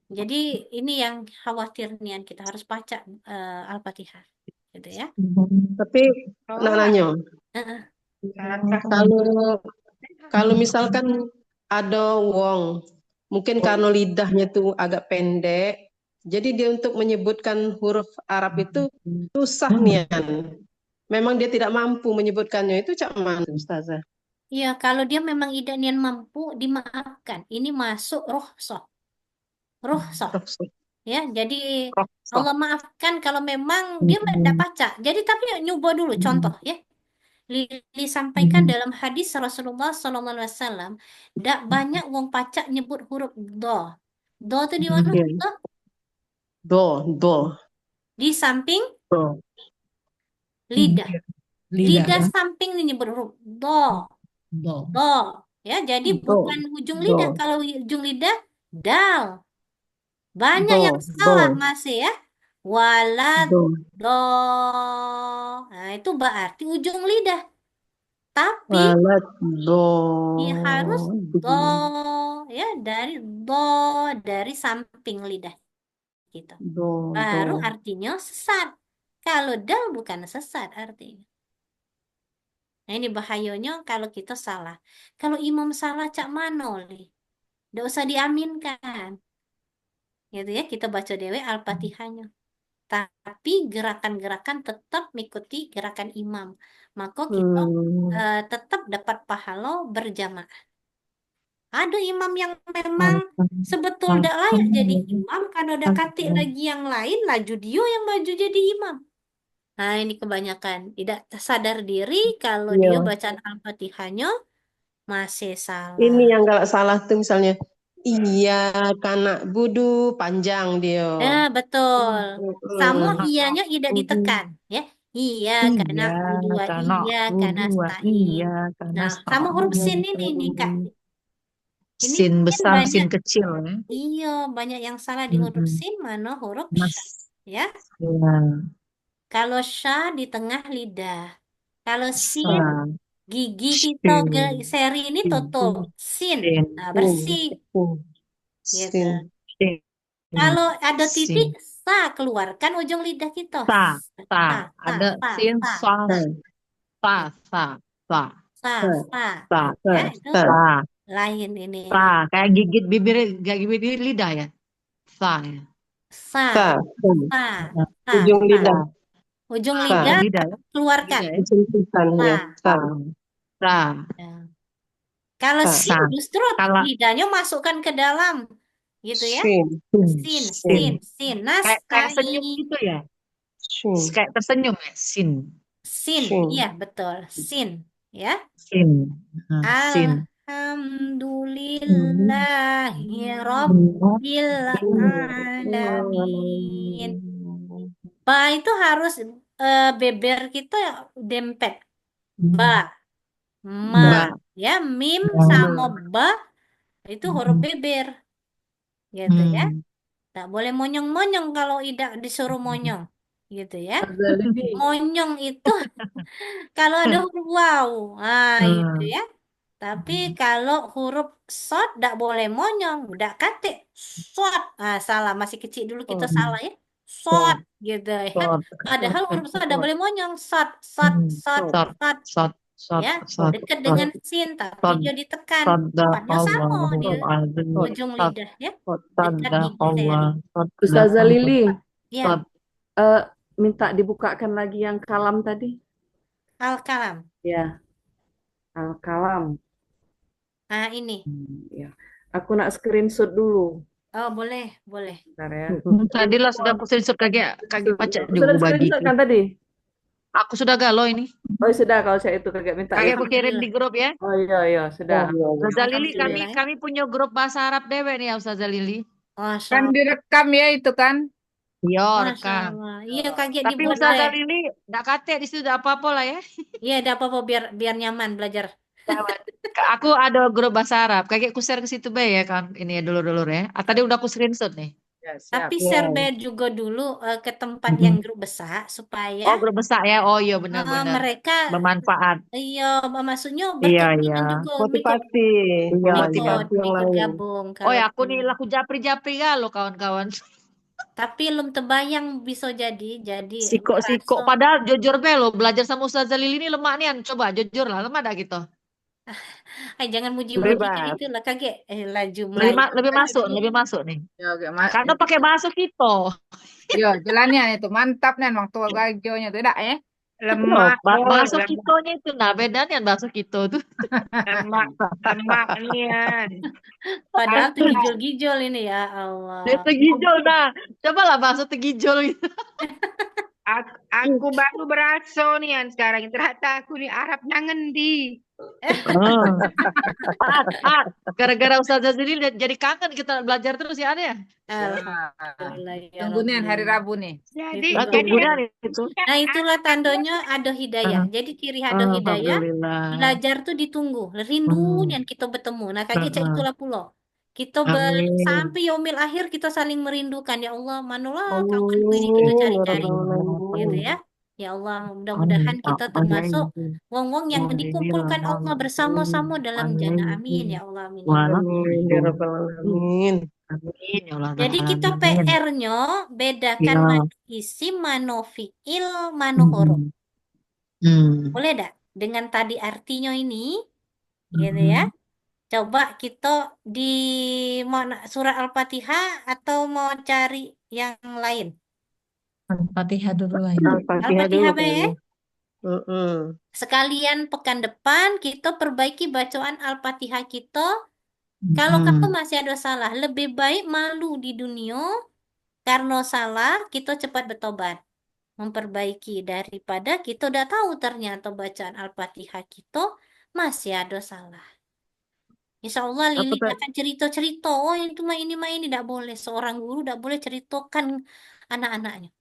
Jadi ini yang khawatir nih, kita harus baca Al-Fatihah, gitu ya. Tapi nanya, Heeh. kalau misalkan ada wong, mungkin karena lidahnya tuh agak pendek, jadi dia untuk menyebutkan huruf Arab itu susah nian. Memang dia tidak mampu menyebutkannya, itu cak mana Ustazah? Iya, kalau dia memang tidak niat mampu, dimaafkan. Ini masuk rukhsah. Rukhsah. Ya, jadi Allah maafkan kalau memang dia tidak baca. Jadi tapi nyoba dulu contoh ya. Lili sampaikan dalam hadis Rasulullah SAW, tidak banyak wong pacak nyebut huruf do. Do itu di mana? Do? Do. Di samping Do. lidah. Lidah. Lidah samping ini nyebut huruf do. Do. Do. Ya, jadi Do. bukan ujung lidah. Do. Kalau ujung lidah, dal. Banyak yang Do. salah Do. masih ya. Walad Do. do. Nah, itu berarti ujung lidah. Tapi Walad do. harus do ya, dari samping lidah gitu. Do. Baru Do. artinya sesat. Kalau dal bukan sesat artinya. Nah, ini bahayanya kalau kita salah. Kalau imam salah cak manoli, tidak usah diaminkan. Gitu ya, kita baca dewe Al-Fatihahnya. Tapi gerakan-gerakan tetap mengikuti gerakan imam. Maka kita tetap dapat pahala berjamaah. Ada imam yang memang sebetul tidak layak jadi imam, karena udah katik lagi yang lain, laju dia yang maju jadi imam. Nah, ini kebanyakan tidak sadar diri kalau dia bacaan Al-Fatihahnya masih salah. Ini yang galak salah tuh misalnya, iya kanak budu panjang dia. Nah, betul. Sama iyanya tidak ditekan, ya. Iya karena dua, iya karena stain. Iya, karena Nah, sama huruf sin ini nih, Kak. Ini sin mungkin besar, sin banyak, kecil ya. iya, banyak yang salah di huruf sin, mana huruf Mas, sya, ya. ya, Kalau sya di tengah lidah. Kalau sin, sa, gigi kita shin, seri ini tutup. Sin, sin, nah, bersih. Gitu. Sin. sin, Kalau ada sin. titik, sa, keluarkan ujung lidah kita. Sa, Sa, ada sa, sin, sa, sa, sa, sa, sa, ya, itu sa, lain ini. sa, kayak gigit lidah ya. Sa, ya. Sa, Sa. sa, sa, Ujung sa. lidah. Ujung Sa. lidah Lidah ya. keluarkan. Lidah ya. Sentuhan ya. Sa. Sa. Ya. Kalau Sa. sin justru Kalau- lidahnya masukkan ke dalam, gitu ya. Sin. Sin. Nas, Kayak senyum gitu ya. Sin. Kayak tersenyum ya. Sin. sin, Sin. iya betul, sin, ya. Sin. Sin. Alhamdulillahi Rabbil Alamin. Ba itu harus beber kita dempet. Ba, ma, ya, mim sama ba itu huruf beber, gitu ya. Tak boleh monyong-monyong kalau tidak disuruh monyong, gitu ya. Monyong itu kalau ada huruf waw, gitu ya. Tapi kalau huruf sod tidak boleh monyong, udah kate sod, salah, masih kecil dulu kita salah ya, sod, gitu ya. Padahal huruf sod tidak boleh monyong, sod, ya, dekat dengan sin, tapi dia ditekan, tempatnya sama dia, ujung lidah ya, dekat gigi seri. Ustazah Lili, Ya, minta dibukakan lagi yang kalam tadi. al-kalam. Ya, al-kalam. Nah, ini. Ya. Aku nak screenshot dulu. Oh, boleh. Bentar ya. Tadi lah sudah aku screenshot kagak baca Sudah juga bagi. screenshot kan tadi? Aku sudah galau ini. Oh sudah, kalau saya itu kagak minta Kagak ya. aku kirim di grup ya. Oh iya sudah. Ustazah Lili, Alhamdulillah ya. kami punya grup bahasa Arab dewe nih ya Ustazah Lili. Masya Kan Allah. direkam ya itu kan? Iya, Masya rekam. Allah. Iya, kaget Tapi dibuat Ustazah live. Lili enggak kate di situ enggak apa-apa lah ya. Iya, ada apa-apa biar nyaman belajar. Aku ada grup bahasa Arab. Kagak aku share ke situ be ya kan. Ini ya dulur-dulur ya. Tadi udah aku screenshot nih. Ya, Tapi siap. share Yes. deh juga dulu ke tempat yang grup besar supaya Oh, grup besar ya. Oh iya benar-benar. mereka Bermanfaat. iya maksudnya Iya, iya. berkeinginan juga ikut Motivasi, Iya, iya. motivasi yang ikut lain. gabung Oh ya, kalau aku nih laku japri-japri lo kawan-kawan. tapi belum terbayang bisa jadi Siko-siko. merasa Padahal jujur be lo belajar sama Ustazah Lili ini lemak nih. Coba jujur lah, lemah dah gitu. jangan muji-muji kayak Bebas. itulah kaget laju Lebih Melayu lebih masuk nih. Yo, oke, Karena pakai bahasa kita. yo, jalannya itu mantap nih, Bang tua gajonya tuh, dak ya. Loh, Lemak, boy, bahasa lemak, kitonya itu nah bedanya bahasa kita tuh. lemak, lemak nian. padahal tuh Aku, gijol-gijol ini ya Allah Dia tegijol nah. Cobalah bahasa tegijol gitu. aku baru berasa nian sekarang. Ternyata aku nih Arab nangendi. Oh. Gara-gara Ustazah Lili jadi kangen kita belajar terus ya ada ya. Alhamdulillah ya Tunggu nih hari Rabbi. Rabu nih. Itu Nah, Rabbi. tunggu dah itu. Nah itulah tandanya ada hidayah. Jadi ciri ada hidayah, Alhamdulillah. belajar tuh ditunggu. Rindunya kita bertemu. Nah kayak cak itulah pula. Kita Amin. sampai yaumil akhir kita saling merindukan. Ya Allah, manulah kawanku Amin, ini kita ya cari-cari. Rabbal Gitu Alamin. ya. Ya Allah, mudah-mudahan kita termasuk wong-wong yang dikumpulkan Allah bersama-sama dalam jannah. Amin ya Allah. Amin. Amin, ya Rabbal Alamin. Amin ya Allah. Jadi kita Amin. PR-nya bedakan Iya. manu isim, manu fiil, manu huruf. Boleh dak? Dengan tadi artinya ini, gitu ya. Coba kita di mana surah Al-Fatihah atau mau cari yang lain? Al-Fatihah dulu lah ya. Al-Fatihah dulu Al-Fatihah be. kayaknya. Mm-mm. Sekalian pekan depan kita perbaiki bacaan Al-Fatihah kita. Kalau kamu masih ada salah, lebih baik malu di dunia karena salah kita cepat bertobat. Memperbaiki daripada kita udah tahu ternyata bacaan Al-Fatihah kita masih ada salah. Insya Allah Apa Lili tadi? akan cerita-cerita. Oh itu mah ini tidak boleh. Seorang guru tidak boleh ceritakan anak-anaknya.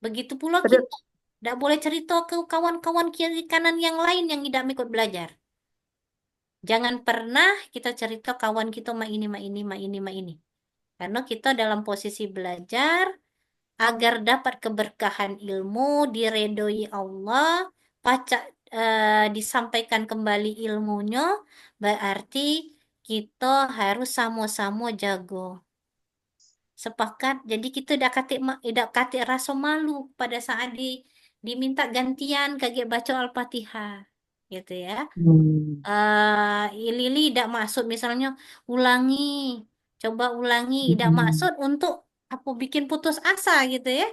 Begitu pula Tadi kita tidak boleh cerita ke kawan-kawan kiri kanan yang lain yang tidak ikut belajar. Jangan pernah kita cerita kawan kita mah ini, mah ini, mah ini, mah ini. Karena kita dalam posisi belajar agar dapat keberkahan ilmu, diredoi Allah, disampaikan kembali ilmunya, berarti kita harus sama-sama jago. Sepakat. Jadi kita tidak katik rasa malu pada saat diminta gantian kaget baca Al-Fatihah. Gitu ya. Lili tidak maksud misalnya ulangi, coba ulangi, tidak maksud untuk aku bikin putus asa gitu ya.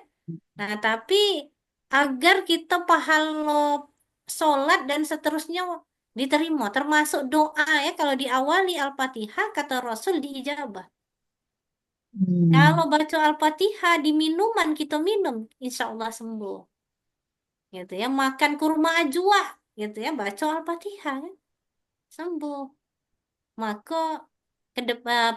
Nah, tapi agar kita pahala sholat dan seterusnya diterima, termasuk doa ya kalau diawali Al-Fatihah kata Rasul diijabah. Kalau baca Al-Fatihah di minuman kita minum, insya Allah sembuh. Gitu ya, makan kurma ajwa, gitu ya, baca Al-Fatihah ya, sembuh. Maka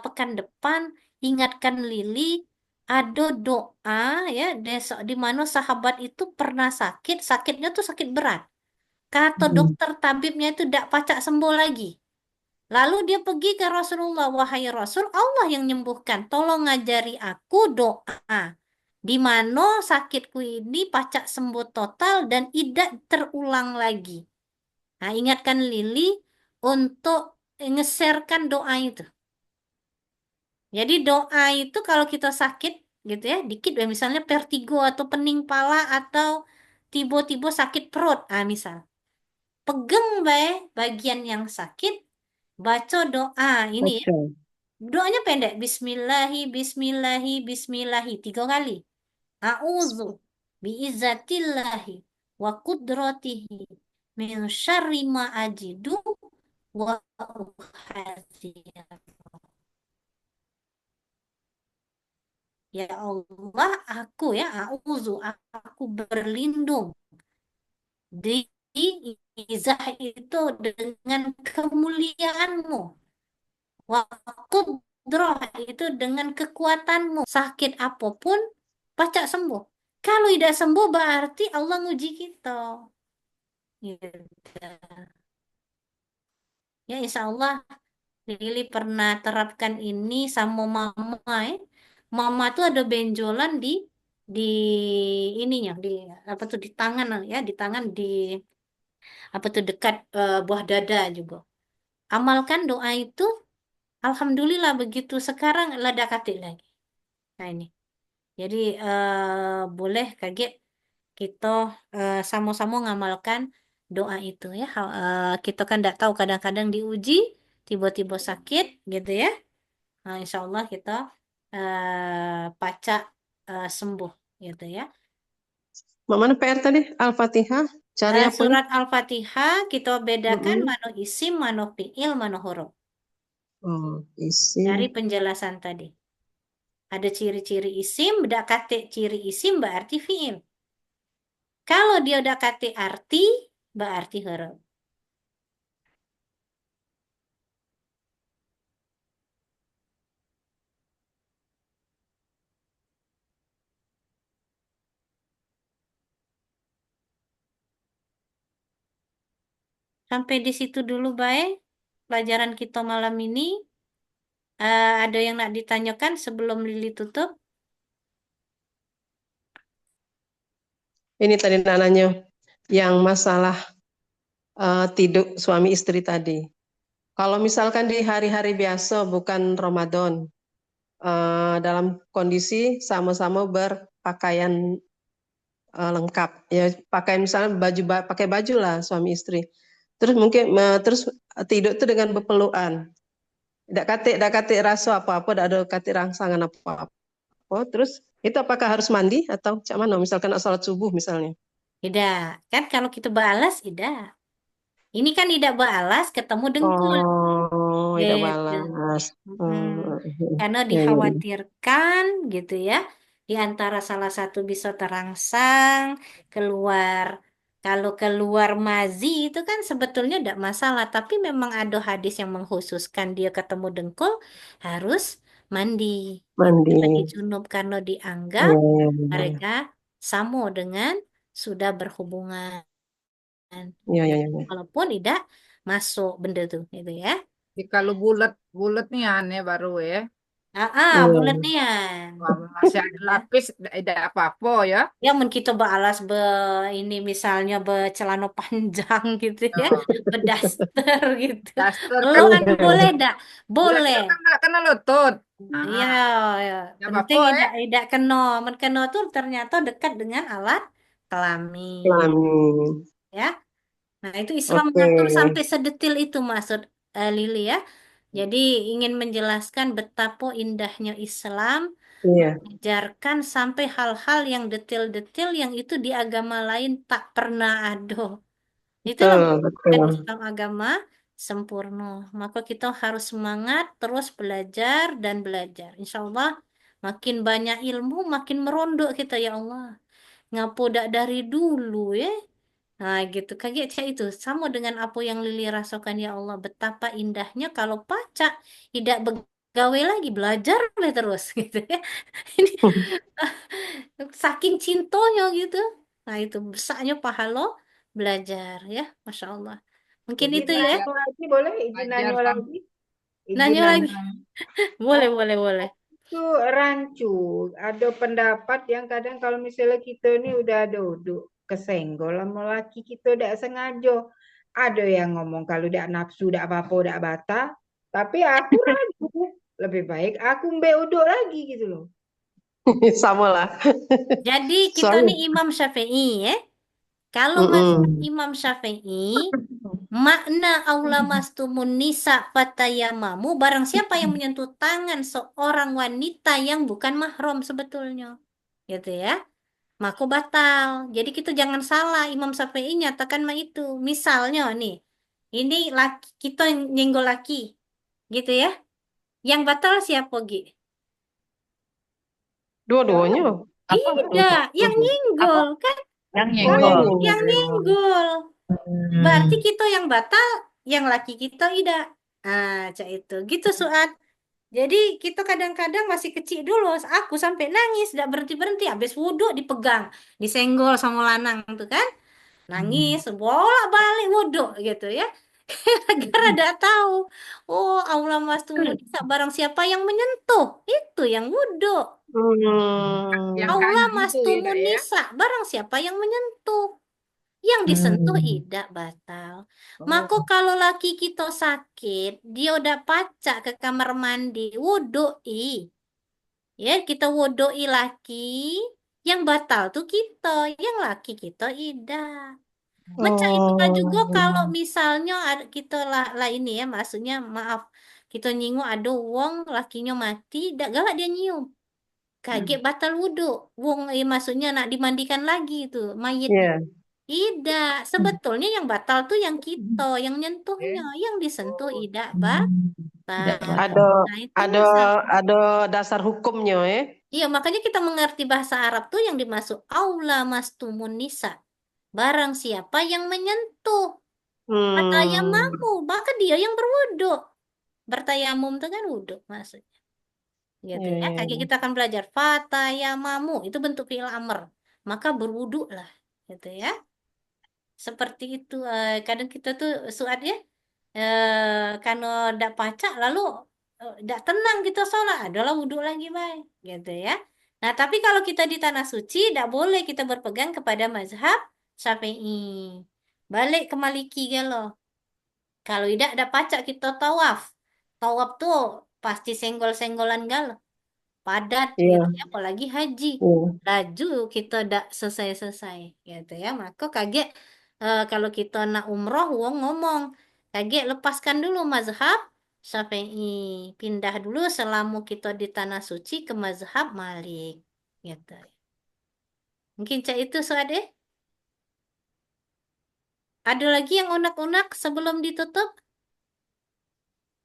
pekan depan ingatkan Lili ada doa ya di mana sahabat itu pernah sakit, sakitnya tuh sakit berat. Kata dokter tabibnya itu tidak pacak sembuh lagi. Lalu dia pergi ke Rasulullah, wahai Rasul, Allah yang menyembuhkan. Tolong ngajari aku doa di mana sakitku ini pacak sembuh total dan tidak terulang lagi. Nah, ingatkan Lili untuk nge-sharekan doa itu. Jadi doa itu kalau kita sakit gitu ya, dikit ya misalnya vertigo atau pening pala atau tiba-tiba sakit perut, misal. Pegang bagian yang sakit, baca doa ini ya. Oke. Doanya pendek, bismillahi, bismillahi, bismillahi, 3 kali. A'udzu biizzatillahi wa qudratihi min syarri ma ajidu wa uhadzir. Ya Allah, aku berlindung di izah itu dengan kemuliaanmu. Wa qudrah itu dengan kekuatanmu. Sakit apapun, pacak sembuh. Kalau tidak sembuh berarti Allah nguji kita. Gitu. Ya insya Allah Lili pernah terapkan ini sama mama ya. mama tuh ada benjolan di ininya, di apa tuh, di tangan ya, di tangan, di apa tuh, dekat buah dada juga. Amalkan doa itu, alhamdulillah begitu sekarang lada katik lagi. Nah ini, jadi boleh kaget kita sama-sama ngamalkan doa itu ya. Kita kan tidak tahu, kadang-kadang diuji tiba-tiba sakit gitu ya. Nah, insya Allah kita pacak sembuh gitu ya. Mana PR tadi? Al-Fatihah. Cari apa? Surat Al-Fatihah kita bedakan Mm-mm. mano isim, mano fiil, mano huruf. Oh, Dari isim. penjelasan tadi. Ada ciri-ciri isim, bedak kate ciri isim berarti fiil. Kalau dia udah kate arti, berarti huruf. Sampai di situ dulu baik pelajaran kita malam ini. Ada yang nak ditanyakan sebelum Lili tutup? Ini tadi nanya yang masalah tidur suami istri tadi. Kalau misalkan di hari-hari biasa bukan Ramadan, dalam kondisi sama-sama berpakaian lengkap, ya pakai misalnya pakai baju lah suami istri. Terus mungkin terus tidur itu dengan berpelukan. Tidak kate rasa apa-apa, tidak ada kate rangsangan apa-apa. Terus itu apakah harus mandi atau cak mana? Misalkan nak salat subuh misalnya. Tidak. Kan kalau kita balas, tidak. Ini kan tidak balas, ketemu dengkul. Tidak Gitu. balas. Karena Ya, ya, ya. dikhawatirkan gitu ya. Di antara salah satu bisa terangsang, keluar. Kalau keluar mazi itu kan sebetulnya tidak masalah. Tapi memang ada hadis yang mengkhususkan dia ketemu dengkul harus mandi. Gitu. Mandi. Lagi junub karena dianggap Ya, ya, ya. mereka sama dengan sudah berhubungan. Ya, ya, ya, ya. Walaupun tidak masuk benda tuh gitu ya. Jadi kalau bulat nih aneh baru ya. Iya. Bulat nian. Wah, masih ada lapis, tidak apa-apa ya. Ya mun kita balas ini misalnya celana panjang gitu ya, berdaster gitu. Daster Lo kan anu boleh dak? Boleh. kan nggak kena lutut. Iya, ya. Nggak Penting apa-apa ya. tidak kena. Men kena tuh ternyata dekat dengan alat kelamin Kelamin. ya. Nah, itu Islam Oke. mengatur sampai sedetil itu maksud Lili ya. Jadi ingin menjelaskan betapa indahnya Islam Iya. mengajarkan sampai hal-hal yang detail-detail yang itu di agama lain tak pernah ada. Itulah Betul, dan betul. Islam agama sempurna. Maka kita harus semangat terus belajar dan belajar. Insya Allah makin banyak ilmu, makin merondok kita ya Allah. Ngapo dak dari dulu ya. Nah gitu, kaget kayak itu. Sama dengan apa yang Lili rasakan ya Allah. Betapa indahnya kalau pacak tidak begawe lagi, belajar oleh terus gitu ya. Ini saking cintanya gitu. Nah itu besarnya pahala belajar ya, Masya Allah. Mungkin Jadi itu ya. belajar, Lagi boleh izin belajar nanya sampai lagi? Izin Nanya nanya. lagi. Boleh, boleh, boleh. Itu rancu. Ada pendapat yang kadang kalau misalnya kita ini udah duduk kesenggol sama laki kita udah sengaja. Ada yang ngomong kalau udah nafsu, udah apa-apa, udah bata. Tapi aku ragu. Lebih baik aku mbak uduk lagi gitu loh. Sama lah. Jadi kita Soalnya, nih Imam Syafi'i ya. Kalau mm-mm. mazhab Imam Syafi'i, makna aula mastumun nisa fatayamamu, barang siapa yang menyentuh tangan seorang wanita yang bukan mahram sebetulnya. Gitu ya. Maka batal. Jadi kita jangan salah, Imam Syafi'i nyatakan mah itu. Misalnya nih, ini laki kita nyenggol laki, gitu ya. Yang batal siapa, Gi? Dua-duanya. Tidak, yang nyenggol kan? Yang Oh, nyenggol. Yang nyenggol. Berarti kita yang batal, yang laki kita tidak. Cak itu. Gitu Suat. Jadi kita kadang-kadang masih kecil dulu. Aku sampai nangis, tidak berhenti-berhenti. Habis wudhu dipegang, disenggol sama lanang tuh kan. Nangis, bolak-balik wudhu gitu ya. Agar ada tahu. Oh, Allah mastumun nisa, barang siapa yang menyentuh, itu yang wudhu. Yang Hmm. Allah kanji itu ya, Dak, mastumun ya. nisa, barang siapa yang menyentuh. Yang disentuh Hmm. tidak batal. Oh, Maka kalau laki kita sakit, dia udah pacak ke kamar mandi, wudhui. Ya, kita wudhui laki, yang batal tuh kita, yang laki kita tidak. Macam itulah juga kalau Oh. misalnya kita lah ini ya, maksudnya maaf, kita nyinggung ada wong lakinya mati, dak galak dia nyium. Kaget batal wudhu. Wong maksudnya nak dimandikan lagi tuh mayitnya. Ya. Tidak, sebetulnya yang batal tuh yang kita, yang nyentuhnya, yang disentuh tidak batal. Tidak batal. Ada Nah, itu ada masalah. ada dasar hukumnya Iya, makanya kita mengerti bahasa Arab tuh yang dimaksud aula mastumun nisa. Barang siapa yang menyentuh. Bertayamamu, maka dia yang berwudhu. Bertayamum itu kan wudhu maksudnya. Gitu ya. Ya. Kayak kita akan belajar fatayamamu, itu bentuk fi'il amr. Maka berwudhu lah. Gitu ya. Seperti itu. Kadang kita tuh suat ya. Karena ndak pacak lalu ndak tenang kita sholat. Adalah wudhu lagi baik. Gitu ya. Nah, tapi kalau kita di tanah suci, ndak boleh kita berpegang kepada mazhab Syafi'i. Balik ke Maliki galau. Kalau tidak ada pacak kita tawaf. Tawaf tuh pasti senggol-senggolan galau. Padat gitu Ya. ya, apalagi haji. Ya. Laju kita tidak selesai-selesai gitu ya. Maka kaget kalau kita nak umroh, wong ngomong. Kaget lepaskan dulu mazhab Syafi'i. Pindah dulu selama kita di tanah suci ke mazhab Malik. Gitu. Mungkin cak itu soal deh. Ada lagi yang unak-unak sebelum ditutup?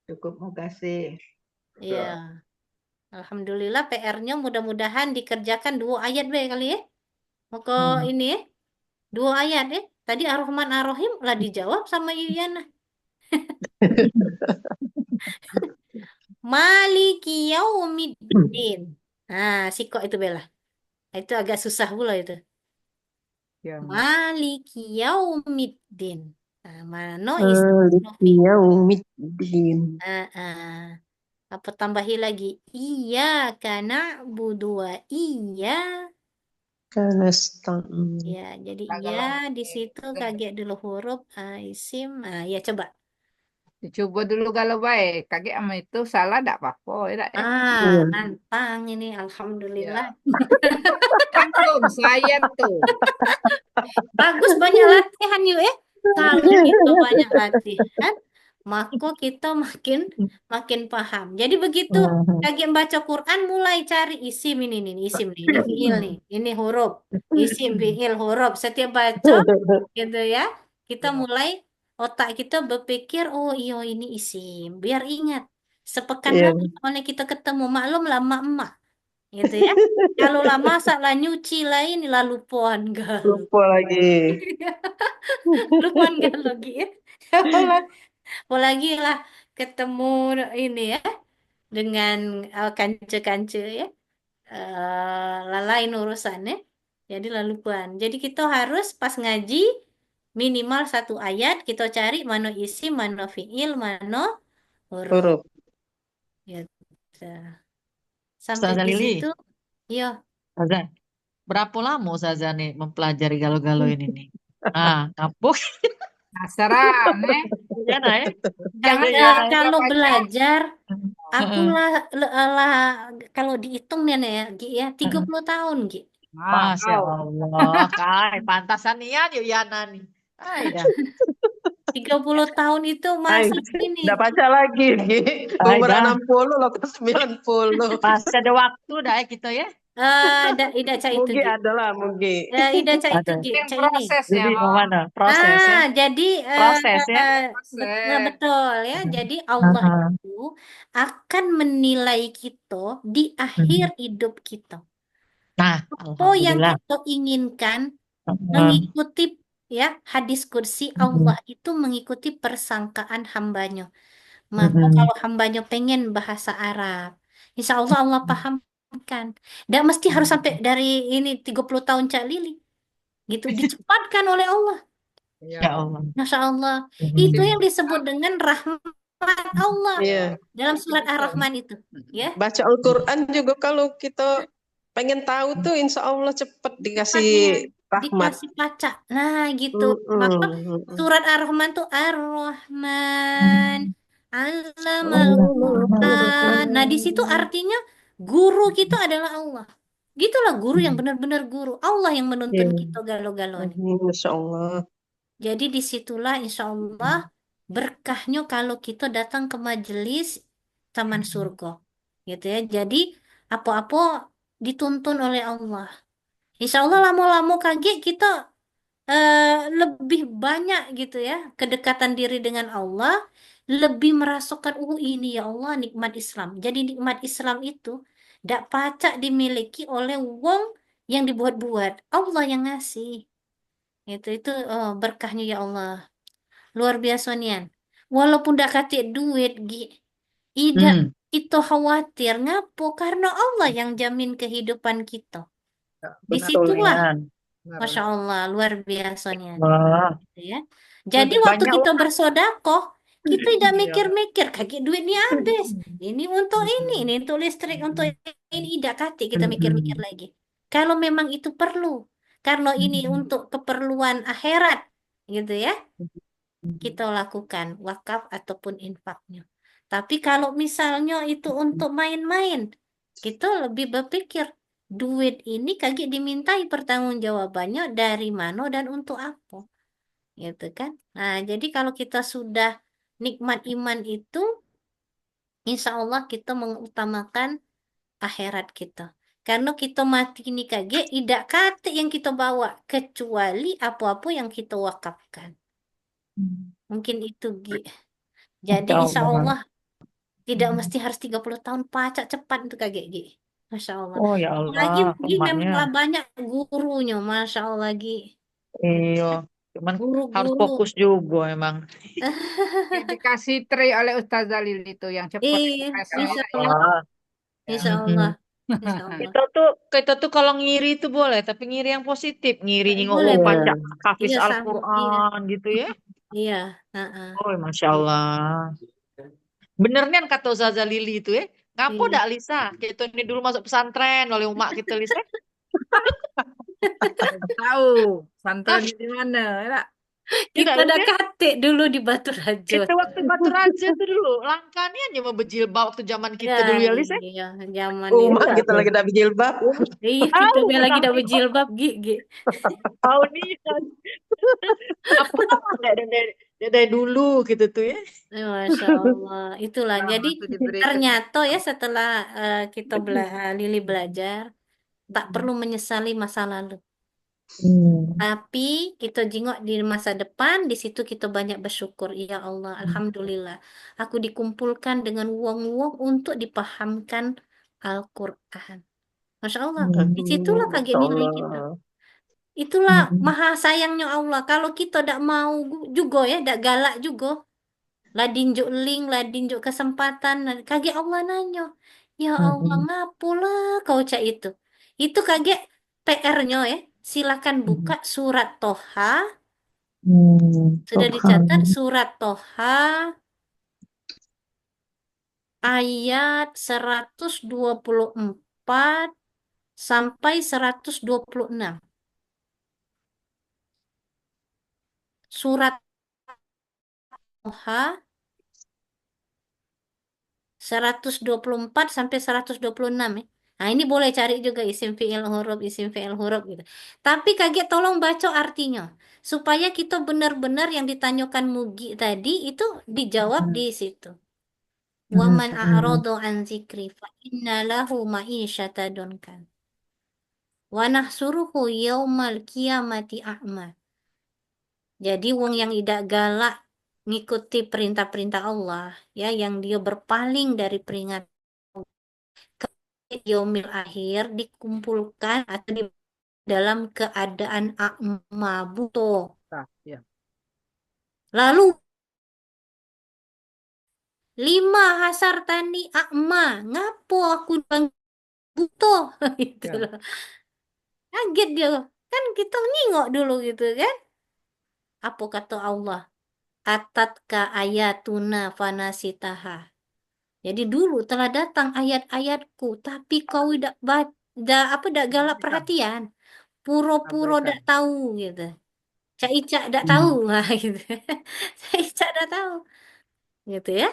cukup makasih. Iya. Alhamdulillah PR-nya mudah-mudahan dikerjakan 2 ayat be kali ya. Maka ini ya. 2 ayat ya. Tadi Ar-Rahman Ar-Rahim lah dijawab sama Yuliana. Maliki yaumiddin. Nah, sikok itu Bella. Itu agak susah pula itu. Ya. Maliki yaumiddin. Nah, mano isim Maliki fi. yaumiddin. Apa tambahi lagi? Iyyaka na'budu wa Kanastain. ya, jadi Agak ya lama. di situ kaget dulu huruf isim. Ya coba. Coba dulu kalau baik. Kaget sama itu salah tidak apa-apa ya, Dak, ya. Iya. Nantang ini alhamdulillah. Antum saya tuh. Bagus banyak latihan yuk ya. Kalau kita banyak latihan, maka kita makin paham. Jadi begitu lagi baca Quran mulai cari isim ini isim nih, ini fiil nih, ini huruf, isim fiil huruf. Setiap baca gitu ya, kita mulai otak kita berpikir oh iya ini isim. Biar ingat. Sepekan Iya. lagi soalnya kita ketemu maklum lah emak gitu ya. Kalau lah masak lah nyuci lah ini lah lupaan gal. Lupa lagi. Lupaan gal lagi ya. Apalagi lah ketemu ini ya dengan kance-kance ya. Lain urusannya. Jadi lalu puan. Jadi kita harus pas ngaji minimal 1 ayat kita cari mana isi, mana fiil, mana huruf. Huruf. Gitu. Sampai Ustazah di Lili, situ, iya. Ustazah, berapa lama Ustazah nih mempelajari galau-galau ini nih? Kapok. Nasaran, Ya, nah ya. Jangan Iya, ya, Kalau baca. belajar, aku Heeh. lah kalau dihitung nih ya, Gi, ya 30 tahun, Gi. Masya Allah, Kai, pantasan nian yuk Yana nih. Dah. 30 tahun itu Ay, masih ini. udah baca lagi. Ay, Umur dah. 60 lo ke 90. Masih ada waktu dah ya kita ya. Ida cak itu, Mugi Gi. adalah mugi. Ida cak itu, Ada. Gi. Yang Cak ini. prosesnya, Jadi mau mana? Proses ya. Jadi Proses ya. Proses. betul ya. Jadi Allah Aha. itu akan menilai kita di akhir hidup kita. Nah, Apa yang alhamdulillah. kita inginkan Heeh. mengikuti ya hadis kursi Allah itu mengikuti persangkaan hambanya. Maka kalau hambanya pengen bahasa Arab, insya Allah Allah pahamkan. Dan mesti harus sampai dari ini 30 tahun Cak Lili. Gitu, dicepatkan oleh Allah. Ya. Ya Allah. Masya Allah. Hmm. Itu yang disebut dengan rahmat Allah Iya. dalam surat Ar-Rahman itu. Ya, Baca Al-Quran juga kalau kita pengen tahu tuh insya Allah cepat dikasih cepatnya rahmat. dikasih baca. Nah, gitu. Maka Mm-mm. surat Ar-Rahman tuh Ar-Rahman, Allamal Quran. Nah, di situ artinya guru kita adalah Allah. Gitulah guru yang benar-benar guru. Allah yang menuntun Iya. kita galau-galau nih. Masya Allah. Jadi disitulah insya Allah berkahnya kalau kita datang ke majelis taman surga. Gitu ya. Jadi apa-apa dituntun oleh Allah. Insya Allah lama-lama kaget kita lebih banyak gitu ya kedekatan diri dengan Allah, lebih merasakan ini ya Allah nikmat Islam. Jadi nikmat Islam itu tidak pacak dimiliki oleh wong yang dibuat-buat. Allah yang ngasih. Itu berkahnya ya Allah. Luar biasa nian. Walaupun dak katik duit, tidak Hmm. itu khawatir. Ngapo? Karena Allah yang jamin kehidupan kita. Betul, Disitulah, Nian. Masya Allah, luar biasa nian. Wah, Gitu ya. Jadi lebih waktu banyak kita orang. bersodakoh, kita tidak Iya. mikir-mikir, kaki duit ini habis. Ini untuk ini untuk listrik, untuk ini. Tidak katik kita mikir-mikir lagi. Kalau memang itu perlu. Karena ini untuk keperluan akhirat. Gitu ya. Kita lakukan wakaf ataupun infaknya. Tapi kalau misalnya itu untuk main-main, kita lebih berpikir, duit ini kaki dimintai pertanggungjawabannya dari mana dan untuk apa. Gitu kan. Nah, jadi kalau kita sudah nikmat iman itu, insya Allah kita mengutamakan akhirat kita. Karena kita mati ini kaget, tidak kate yang kita bawa, kecuali apa-apa yang kita wakafkan. Mungkin itu, Gi. Jadi Masya insya Allah. Allah tidak mesti harus 30 tahun pacak cepat itu kaget, Gi. Masya Allah. Oh ya Lagi Allah, Gi memang rahmatnya. banyak gurunya, Masya Allah, Gi. Iya, cuman harus Guru-guru. fokus juga emang. Dikasih trik oleh Ustazah Lili itu yang cepat Iya, impresi. insya Allah. Ah. Insya Mm-mm. Allah. Insya Allah. Kita tuh kalau ngiri itu boleh, tapi ngiri yang positif, ngiri nyingok Boleh, wong boleh. baca hafiz Iya, sama. Iya. Al-Quran gitu ya. Iya. Heeh. Oh, Masya Allah. Bener nih kata Ustazah Lili itu ya. Ngapo Iya. dak Lisa? Kita ini dulu masuk pesantren oleh umak kita Lisa. Tahu santran di mana, ya? Kita Tidak ada Lisa. katik dulu di Batu Rajo. Kita waktu Batu Raja tuh dulu. Langkahnya hanya membejilbab waktu zaman kita Ya, dulu ya Lisa. iya, zaman Umat itu. kita lagi dapat jilbab. Iya, kita Tahu lagi kami dah berjilbab, Gi. tahu nih. Apa dari dulu gitu tuh ya. Masya Allah. Itulah. Jadi Waktu diberi ternyata ya setelah kita Lili belajar, tak perlu menyesali masa lalu. Tapi kita jengok di masa depan, di situ kita banyak bersyukur. Ya Allah, Alhamdulillah. Aku dikumpulkan dengan wong-wong untuk dipahamkan Al-Quran. Masya Allah. Disitulah kaget Masya nilai kita. Allah. Itulah maha sayangnya Allah. Kalau kita tidak mau juga ya, tidak galak juga. Lah dinjuk link, lah dinjuk kesempatan. Kaget Allah nanya. Ya Allah, ngapulah kau cak itu. Itu kaget PR-nya ya. Silakan buka surat Toha. Sudah dicatat surat Toha ayat 124 sampai 126. Surat Toha 124 sampai 126 ya. Nah, ini boleh cari juga isim fi'il huruf gitu. Tapi kaget tolong baca artinya supaya kita benar-benar yang ditanyakan Mugi tadi itu dijawab di situ. Wa man a'rada an zikri fa inna lahu ma'isyata dunkan. Wa nahsuruhu yaumal qiyamati a'ma. Jadi wong yang tidak galak ngikuti perintah-perintah Allah ya, yang dia berpaling dari peringatan yaumil akhir dikumpulkan atau di dalam keadaan a'ma buta. Ya. Lalu 5 hasar tani a'ma, ngapo aku bang buta gitu loh. Kaget dia. Kan kita ngingok dulu gitu kan. Apa kata Allah? Atatka ayatuna fanasitaha. Jadi dulu telah datang ayat-ayatku, tapi kau tidak galak perhatian, pura-pura tidak tahu gitu. Cak Ica tidak tahu, nah, gitu. Cak Ica tidak tahu, gitu ya.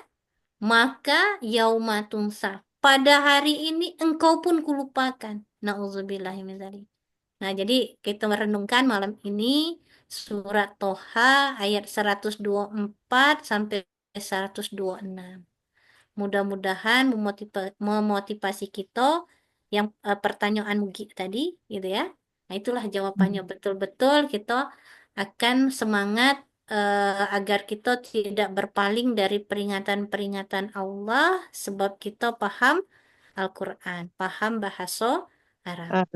Maka yauma tunsa, pada hari ini engkau pun kulupakan. Nauzubillahi min dzalik. Nah, jadi kita merenungkan malam ini surat Toha ayat 124 sampai 126. Mudah-mudahan memotivasi kita yang pertanyaan Mugi tadi, gitu ya. Nah, itulah jawabannya. Betul-betul kita akan semangat agar kita tidak berpaling dari peringatan-peringatan Allah, sebab kita paham Al-Quran, paham bahasa Arab.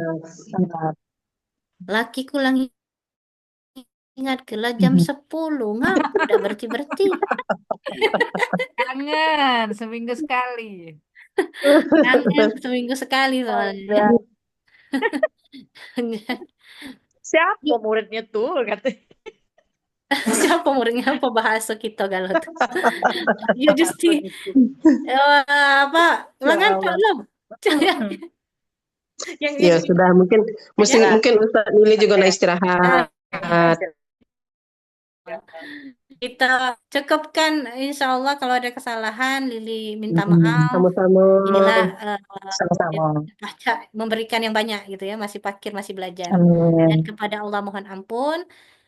Lakiku lang ingat kelah jam 10, ngapa udah berhenti-berhenti. Jangan, seminggu sekali. Kangen seminggu sekali soalnya. Siapa muridnya tuh? Katanya. Siapa muridnya, apa bahasa kita galau tuh. Ya justi apa Ya ngantuk Allah. belum? Yang Ya sudah, mungkin Ya. mungkin Ustaz Lili juga nak istirahat. Kita cukupkan, insya Allah. Kalau ada kesalahan, Lili minta maaf. Sama-sama. Inilah Sama-sama. baca, memberikan yang banyak gitu ya, masih fakir, masih belajar. Amin. Dan kepada Allah mohon ampun.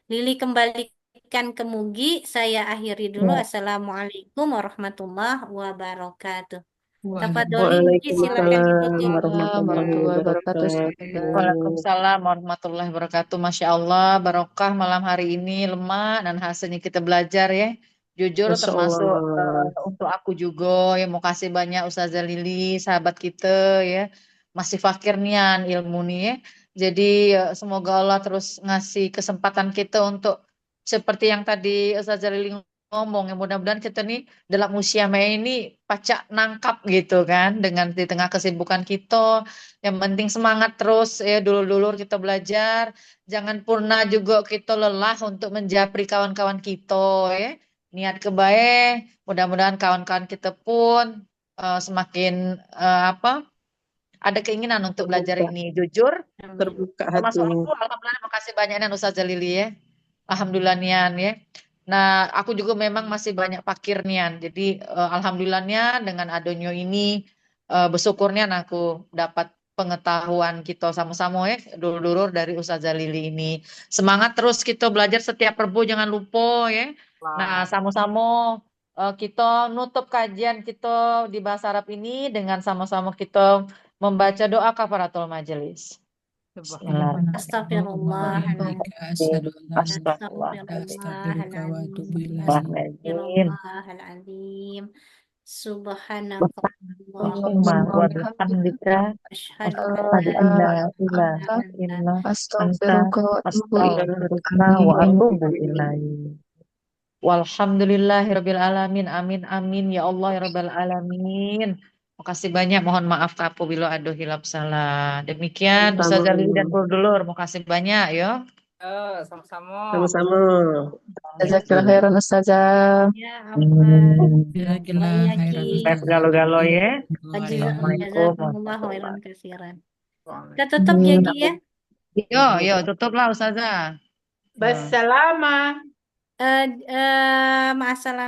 Lili kembalikan ke Mugi. Saya akhiri dulu. Assalamualaikum warahmatullahi wabarakatuh. Tafadholi Mugi, silakan Waalaikumsalam ditutup. warahmatullahi wabarakatuh. Waalaikumsalam warahmatullahi wabarakatuh. Masya Allah, barokah malam hari ini lemah dan hasilnya kita belajar ya. Jujur Masya termasuk Allah. untuk aku juga ya, mau kasih banyak Ustazah Lili, sahabat kita ya. Masih fakir nian ilmu nih ya. Jadi semoga Allah terus ngasih kesempatan kita untuk seperti yang tadi Ustazah Lili ngomong, ya mudah-mudahan kita nih dalam usia Mei ini pacak nangkap gitu kan, dengan di tengah kesibukan kita. Yang penting semangat terus ya, dulur-dulur kita belajar. Jangan pernah juga kita lelah untuk menjapri kawan-kawan kita ya. Niat kebaik, mudah-mudahan kawan-kawan kita pun semakin ada keinginan untuk belajar ini. Jujur, Terbuka termasuk hatinya. aku, alhamdulillah makasih banyaknya Ustazah Lili ya. Alhamdulillah nian ya. Nah, aku juga memang masih banyak fakir nian. Jadi alhamdulillahnya dengan adanya ini bersyukurnya aku dapat pengetahuan kita sama-sama ya, dulur-dulur dari Ustazah Lili ini. Semangat terus kita belajar setiap Rabu, jangan lupa ya. Nah, sama-sama kita nutup kajian kita di bahasa Arab ini dengan sama-sama kita membaca doa kafaratul majelis. Astagfirullahaladzim. Astagfirullahaladzim. Subhanakallahumma wa bihamdika asyhadu an la ilaha illa anta astaghfiruka wa atubu ilaik. Walhamdulillahirabbil alamin. Amin amin ya Allah ya rabbal alamin. Makasih banyak, mohon maaf apabila ada hilap salah. Demikian Ustazah Lili dan dulur, makasih banyak ya. Sama-sama. Sama-sama. Jazakallah khairan Ustazah. Ya apa? Galau-galau ya. Jazakumullahu khairan katsiran. Kita tutup ya Gi ya. Yo, tutuplah Ustazah. Bassalama. Ma'assalam.